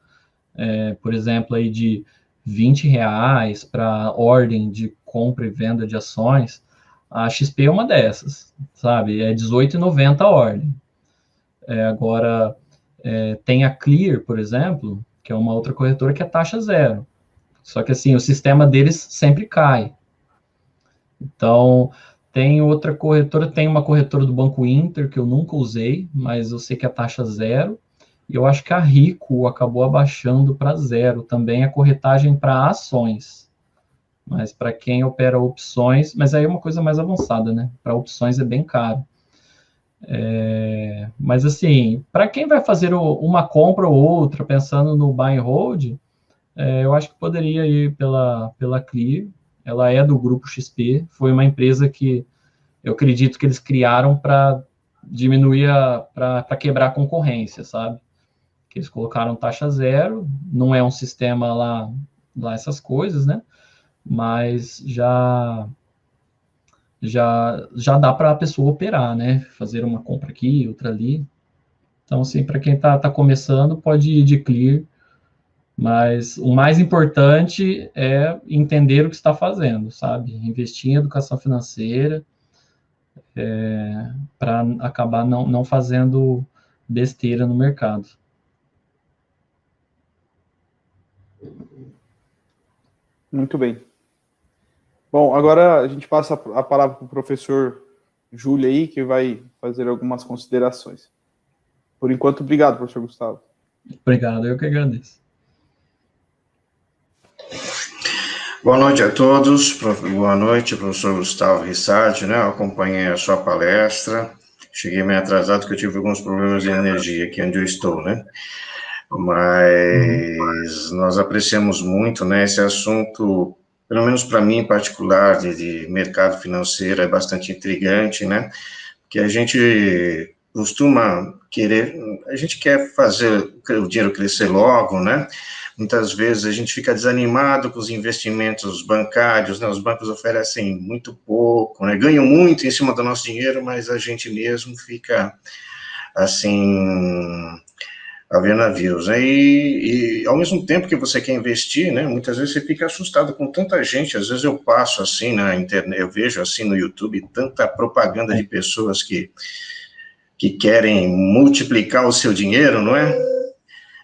por exemplo, aí de R$20 para ordem de compra e venda de ações. A XP é uma dessas, sabe? É R$18,90 a ordem. Agora, tem a Clear, por exemplo, que é uma outra corretora que é taxa zero. Só que, assim, o sistema deles sempre cai. Então, tem outra corretora, tem uma corretora do Banco Inter, que eu nunca usei, mas eu sei que é taxa zero. E eu acho que a Rico acabou abaixando para zero também a corretagem para ações. Mas para quem opera opções, mas aí é uma coisa mais avançada, né? Para opções é bem caro. Mas assim, para quem vai fazer uma compra ou outra, pensando no buy and hold, eu acho que poderia ir pela Clear. Ela é do Grupo XP, foi uma empresa que eu acredito que eles criaram para diminuir, para quebrar a concorrência, sabe? Que eles colocaram taxa zero, não é um sistema lá essas coisas, né? Mas já dá para a pessoa operar, né? Fazer uma compra aqui, outra ali. Então, assim, para quem tá começando, pode ir de Clear, mas o mais importante é entender o que está fazendo, sabe? Investir em educação financeira, para acabar não fazendo besteira no mercado. Muito bem. Bom, agora a gente passa a palavra para o professor Júlio aí, que vai fazer algumas considerações. Por enquanto, obrigado, professor Gustavo. Obrigado, eu que agradeço. Boa noite a todos. Boa noite, professor Gustavo Rissati, né? Eu acompanhei a sua palestra. Cheguei meio atrasado porque eu tive alguns problemas de energia aqui onde eu estou, né? Mas nós apreciamos muito, né? Esse assunto, pelo menos para mim em particular, de mercado financeiro, é bastante intrigante, né? Porque a gente costuma a gente quer fazer o dinheiro crescer logo, né? Muitas vezes a gente fica desanimado com os investimentos bancários, né? Os bancos oferecem muito pouco, né? Ganham muito em cima do nosso dinheiro, mas a gente mesmo fica, assim, a ver navios, né? E ao mesmo tempo que você quer investir, né? Muitas vezes você fica assustado com tanta gente. Às vezes eu passo assim na internet, eu vejo assim no YouTube tanta propaganda de pessoas que querem multiplicar o seu dinheiro, não é?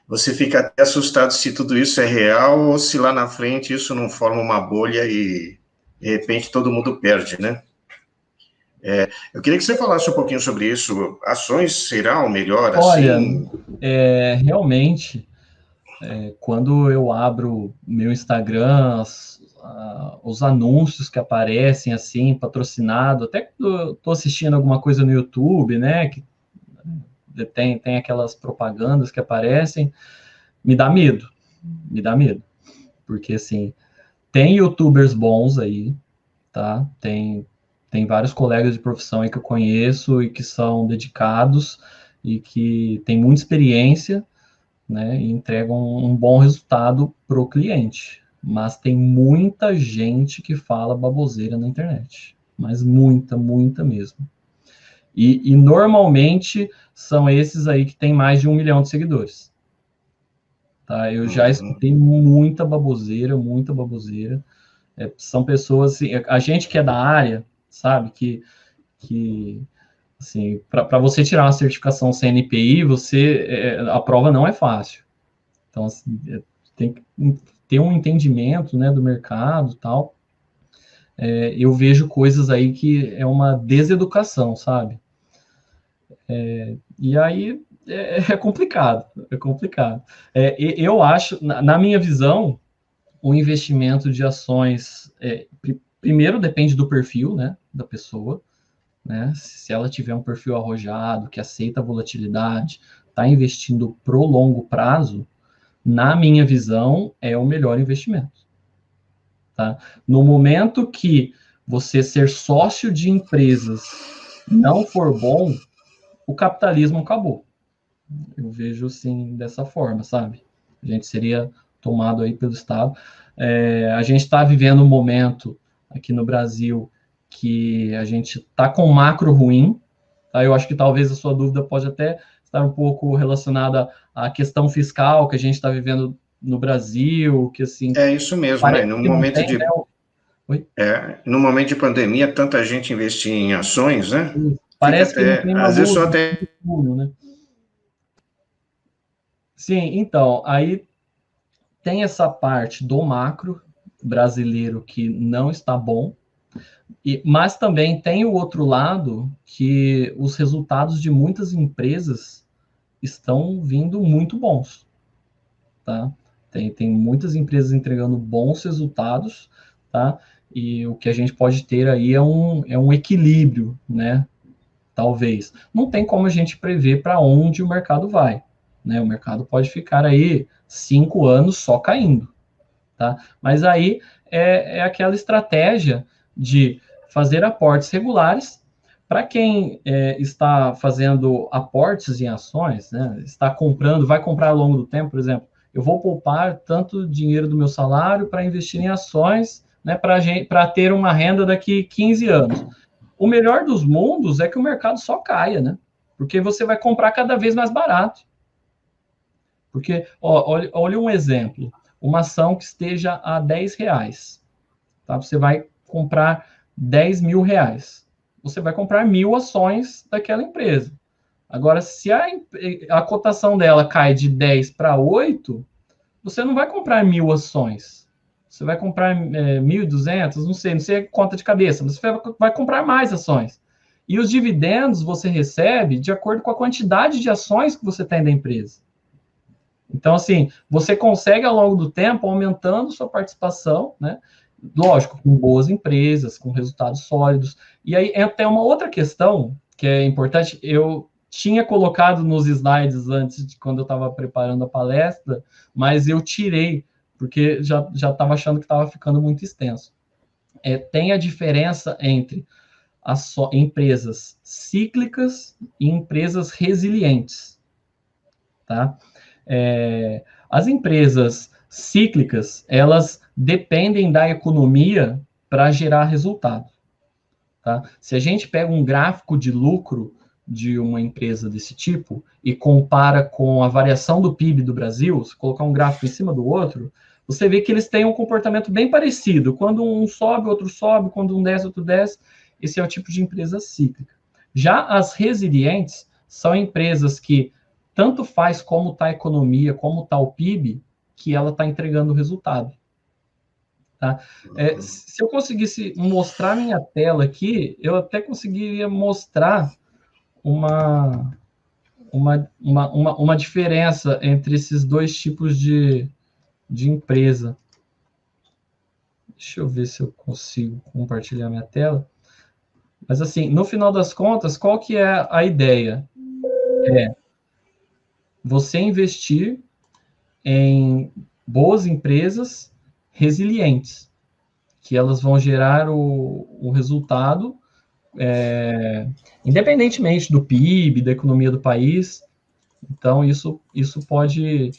Você fica até assustado se tudo isso é real ou se lá na frente isso não forma uma bolha e, de repente, todo mundo perde, né? Eu queria que você falasse um pouquinho sobre isso. Ações será o melhor, Olha, assim? realmente, quando eu abro meu Instagram, os anúncios que aparecem assim, patrocinado, até quando eu estou assistindo alguma coisa no YouTube, né, que tem aquelas propagandas que aparecem, me dá medo, porque assim, tem YouTubers bons aí, tá, tem vários colegas de profissão aí que eu conheço e que são dedicados e que têm muita experiência, né, e entregam um bom resultado para o cliente. Mas tem muita gente que fala baboseira na internet. Mas muita mesmo. E normalmente são esses aí que tem mais de 1 milhão de seguidores. Tá? Eu já escutei muita baboseira. São pessoas, assim, a gente que é da área, sabe, que assim, para você tirar uma certificação CNPI, a prova não é fácil. Então, assim, tem que ter um entendimento, né, do mercado e tal. Eu vejo coisas aí que é uma deseducação, sabe? E aí é complicado. Eu acho, na minha visão, o investimento de ações, primeiro depende do perfil, né, da pessoa, né? Se ela tiver um perfil arrojado, que aceita a volatilidade, está investindo pro longo prazo, na minha visão, é o melhor investimento. Tá? No momento que você ser sócio de empresas não for bom, o capitalismo acabou. Eu vejo assim, dessa forma, sabe? A gente seria tomado aí pelo Estado. A gente está vivendo um momento aqui no Brasil que a gente está com um macro ruim. Tá? Eu acho que talvez a sua dúvida pode até estar um pouco relacionada à questão fiscal que a gente está vivendo no Brasil, que assim... É isso mesmo, né? No momento de... no momento de pandemia, tanta gente investir em ações, né? Parece que não tem uma às vezes luz, só até... né? Sim, então, aí tem essa parte do macro brasileiro que não está bom, mas também tem o outro lado que os resultados de muitas empresas estão vindo muito bons, tá? Tem muitas empresas entregando bons resultados, tá? E o que a gente pode ter aí é um equilíbrio, né? Talvez. Não tem como a gente prever para onde o mercado vai, né? O mercado pode ficar aí 5 anos só caindo, tá? Mas aí é aquela estratégia de fazer aportes regulares. Para quem está fazendo aportes em ações, né, está comprando, vai comprar ao longo do tempo, por exemplo, eu vou poupar tanto dinheiro do meu salário para investir em ações, né, para ter uma renda daqui 15 anos. O melhor dos mundos é que o mercado só caia, né? Porque você vai comprar cada vez mais barato. Porque, olha um exemplo, uma ação que esteja a R$10, tá? Você vai comprar R$10.000. Você vai comprar 1.000 ações daquela empresa. Agora, se a cotação dela cai de 10 para 8, você não vai comprar 1.000 ações. Você vai comprar 1.200, não sei a conta de cabeça, mas você vai comprar mais ações. E os dividendos você recebe de acordo com a quantidade de ações que você tem da empresa. Então, assim, você consegue, ao longo do tempo, aumentando sua participação, né? Lógico, com boas empresas, com resultados sólidos. E aí tem uma outra questão que é importante. Eu tinha colocado nos slides antes, de quando eu estava preparando a palestra, mas eu tirei, porque já estava achando que estava ficando muito extenso. Tem a diferença entre as empresas cíclicas e empresas resilientes, tá? As empresas cíclicas, elas dependem da economia para gerar resultado. Tá? Se a gente pega um gráfico de lucro de uma empresa desse tipo e compara com a variação do PIB do Brasil, se colocar um gráfico em cima do outro, você vê que eles têm um comportamento bem parecido. Quando um sobe, outro sobe, quando um desce, outro desce. Esse é o tipo de empresa cíclica. Já as resilientes são empresas que tanto faz como está a economia, como está o PIB, que ela está entregando o resultado. Tá? Se eu conseguisse mostrar minha tela aqui, eu até conseguiria mostrar uma diferença entre esses dois tipos de empresa. Deixa eu ver se eu consigo compartilhar minha tela. Mas, assim, no final das contas, qual que é a ideia? É você investir em boas empresas resilientes, que elas vão gerar o resultado, independentemente do PIB, da economia do país. Então, isso pode,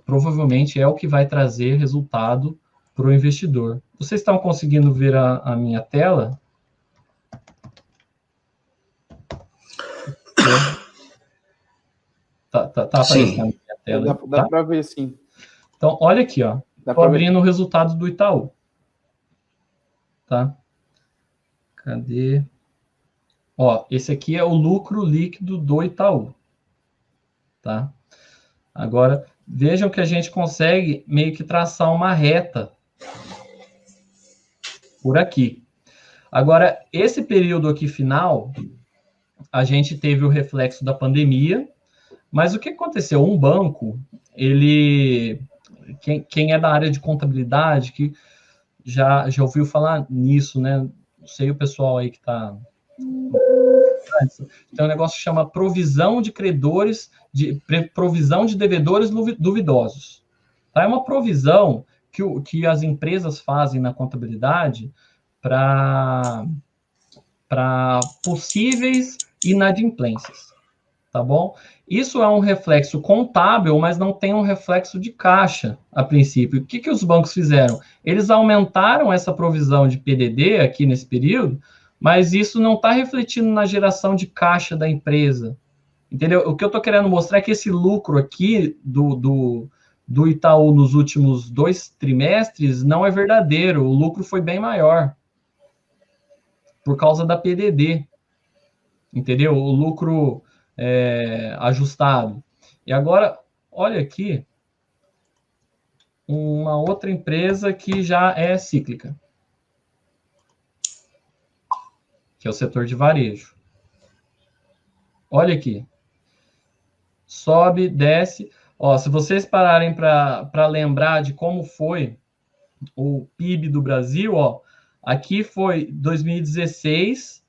provavelmente, é o que vai trazer resultado para o investidor. Vocês estão conseguindo ver a minha tela? Tá aparecendo a minha tela. Dá para ver, sim. Então, olha aqui, ó. Estou abrindo o resultado do Itaú. Tá? Cadê? Ó, esse aqui é o lucro líquido do Itaú. Tá? Agora, vejam que a gente consegue meio que traçar uma reta por aqui. Agora, esse período aqui final, a gente teve o reflexo da pandemia, mas o que aconteceu? Um banco, quem é da área de contabilidade, que já ouviu falar nisso, né? Não sei o pessoal aí que está... Tem um negócio que chama provisão de credores, provisão de devedores duvidosos. Tá? É uma provisão que as empresas fazem na contabilidade para possíveis inadimplências. Tá bom? Isso é um reflexo contábil, mas não tem um reflexo de caixa, a princípio. O que os bancos fizeram? Eles aumentaram essa provisão de PDD aqui nesse período, mas isso não está refletindo na geração de caixa da empresa. Entendeu? O que eu estou querendo mostrar é que esse lucro aqui do Itaú nos últimos 2 trimestres não é verdadeiro. O lucro foi bem maior por causa da PDD. Entendeu? O lucro ajustado. E agora, olha aqui, uma outra empresa que já é cíclica, que é o setor de varejo. Olha aqui. Sobe, desce. Ó, se vocês pararem para lembrar de como foi o PIB do Brasil, ó, aqui foi 2016,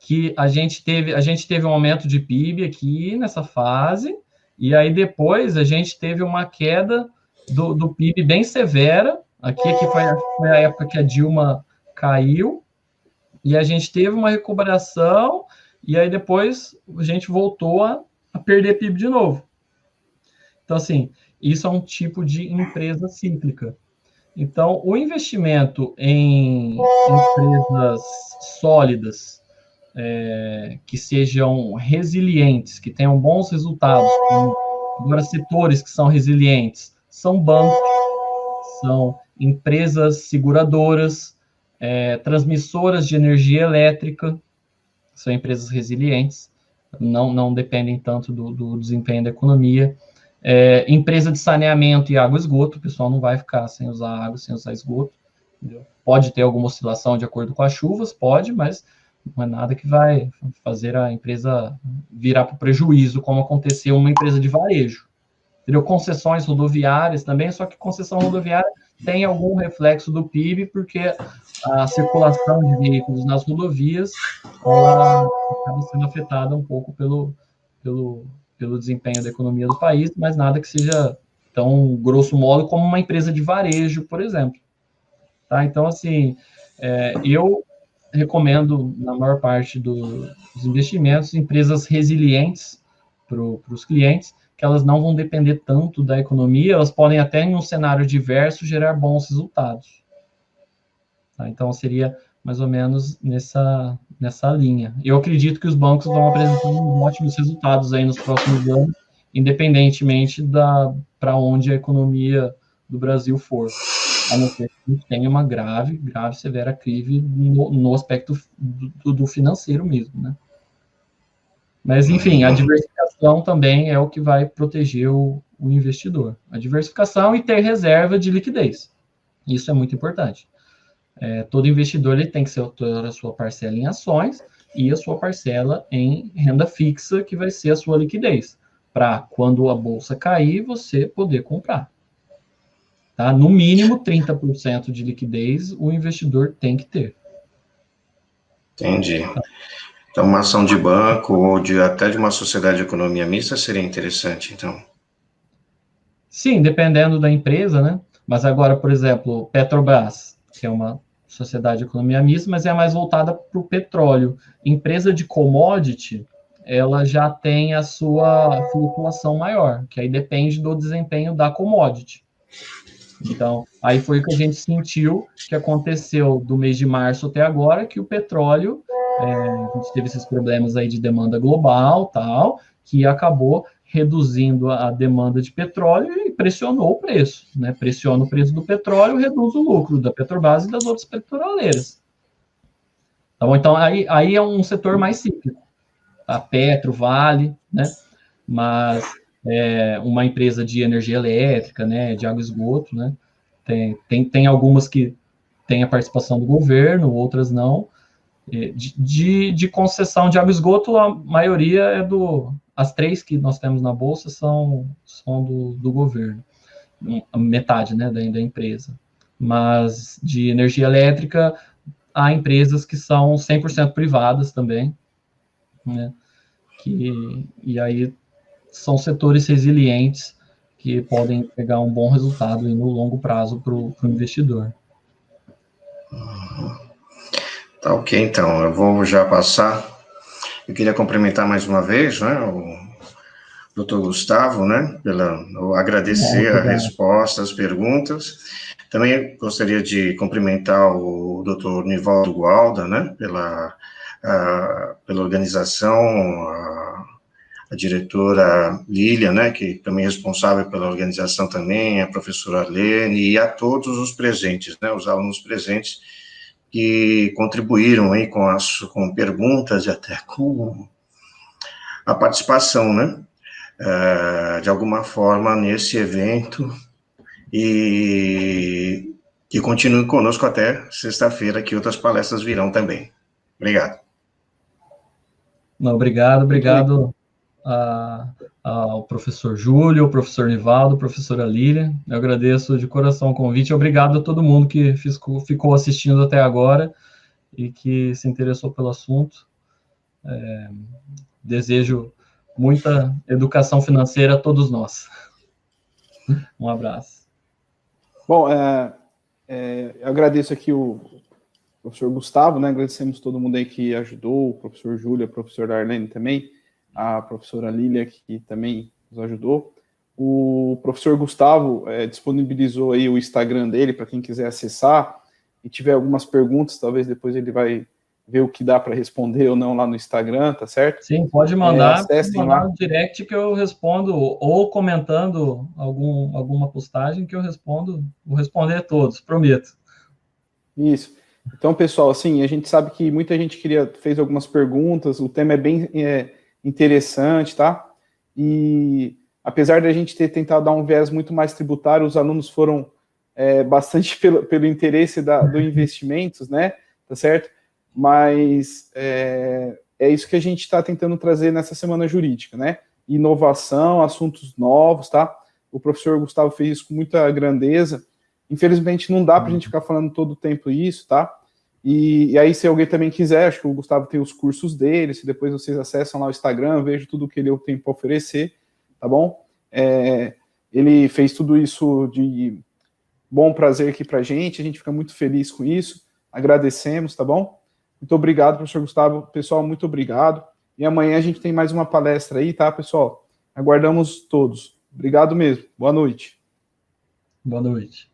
que a gente teve um aumento de PIB aqui nessa fase, e aí depois a gente teve uma queda do PIB bem severa. Aqui foi a época que a Dilma caiu, e a gente teve uma recuperação, e aí depois a gente voltou a perder PIB de novo. Então, assim, isso é um tipo de empresa cíclica. Então, o investimento em empresas sólidas, que sejam resilientes, que tenham bons resultados, agora setores que são resilientes, são bancos, são empresas seguradoras, transmissoras de energia elétrica, são empresas resilientes, não dependem tanto do desempenho da economia. Empresa de saneamento e água e esgoto, o pessoal não vai ficar sem usar água, sem usar esgoto. Entendeu? Pode ter alguma oscilação de acordo com as chuvas, pode, mas não é nada que vai fazer a empresa virar para o prejuízo, como aconteceu uma empresa de varejo. Entendeu? Concessões rodoviárias também, só que concessão rodoviária tem algum reflexo do PIB, porque a circulação de veículos nas rodovias ela acaba sendo afetada um pouco pelo desempenho da economia do país, mas nada que seja tão grosso modo como uma empresa de varejo, por exemplo. Tá? Então, assim, eu recomendo, na maior parte dos investimentos, empresas resilientes para os clientes, que elas não vão depender tanto da economia, elas podem até, em um cenário diverso, gerar bons resultados. Tá? Então, seria mais ou menos nessa linha. Eu acredito que os bancos vão apresentar ótimos resultados aí nos próximos anos, independentemente para onde a economia do Brasil for. A não ser que a gente tenha uma grave, severa crise no aspecto do financeiro mesmo, né? Mas, enfim, a diversificação também é o que vai proteger o investidor. A diversificação e ter reserva de liquidez. Isso é muito importante. Todo investidor ele tem que ter a sua parcela em ações e a sua parcela em renda fixa, que vai ser a sua liquidez, para quando a bolsa cair, você poder comprar. Tá? No mínimo 30% de liquidez o investidor tem que ter. Entendi. Então, uma ação de banco ou até de uma sociedade de economia mista seria interessante, então. Sim, dependendo da empresa, né? Mas agora, por exemplo, Petrobras, que é uma sociedade de economia mista, mas é mais voltada para o petróleo. Empresa de commodity, ela já tem a sua flutuação maior, que aí depende do desempenho da commodity. Então, aí foi o que a gente sentiu que aconteceu do mês de março até agora, que o petróleo, a gente teve esses problemas aí de demanda global, tal, que acabou reduzindo a demanda de petróleo e pressionou o preço, né? Pressiona o preço do petróleo, reduz o lucro da Petrobras e das outras petroleiras. Tá bom? Então, aí é um setor mais cíclico. A Petro, Vale, né? Mas uma empresa de energia elétrica, né? De água e esgoto, né? Tem algumas que têm a participação do governo, outras não. De concessão de água e esgoto, a maioria é as 3 que nós temos na Bolsa são do governo, metade, né, da empresa. Mas de energia elétrica, há empresas que são 100% privadas também, né, e aí são setores resilientes que podem pegar um bom resultado no longo prazo para o investidor. Tá ok, então, eu vou já passar. Eu queria cumprimentar mais uma vez, né, o Dr. Gustavo, né, agradecer a resposta, as perguntas. Também gostaria de cumprimentar o Dr. Nivaldo Gualda, né, pela organização, a diretora Lília, né, que também é responsável pela organização também, a professora Lene, e a todos os presentes, né, os alunos presentes, que contribuíram aí com perguntas e até com a participação, né, de alguma forma nesse evento, e que continuem conosco até sexta-feira, que outras palestras virão também. Obrigado. Não, obrigado ao professor Júlio, ao professor Nivaldo, professora Lília. Eu agradeço de coração o convite. Obrigado a todo mundo que ficou assistindo até agora e que se interessou pelo assunto. Desejo muita educação financeira a todos nós. Um abraço. Bom, eu agradeço aqui o professor Gustavo, né? Agradecemos todo mundo aí que ajudou, o professor Júlio, a professora Arlene também, a professora Lília, que também nos ajudou. O professor Gustavo disponibilizou aí o Instagram dele para quem quiser acessar e tiver algumas perguntas, talvez depois ele vai ver o que dá para responder ou não lá no Instagram, tá certo? Sim, pode mandar no direct que eu respondo, ou comentando alguma postagem que eu respondo, vou responder a todos, prometo. Isso. Então, pessoal, assim, a gente sabe que muita gente fez algumas perguntas, o tema é bem interessante, tá? E apesar de a gente ter tentado dar um viés muito mais tributário, os alunos foram bastante pelo interesse do investimentos, né? Tá certo? Mas é isso que a gente está tentando trazer nessa semana jurídica, né? Inovação, assuntos novos, tá? O professor Gustavo fez isso com muita grandeza. Infelizmente, não dá para a gente ficar falando todo o tempo isso, tá? E aí, se alguém também quiser, acho que o Gustavo tem os cursos dele, se depois vocês acessam lá o Instagram, vejo tudo que ele tem para oferecer, tá bom? Ele fez tudo isso de bom prazer aqui para a gente fica muito feliz com isso, agradecemos, tá bom? Muito obrigado, professor Gustavo. Pessoal, muito obrigado. E amanhã a gente tem mais uma palestra aí, tá, pessoal? Aguardamos todos. Obrigado mesmo. Boa noite. Boa noite.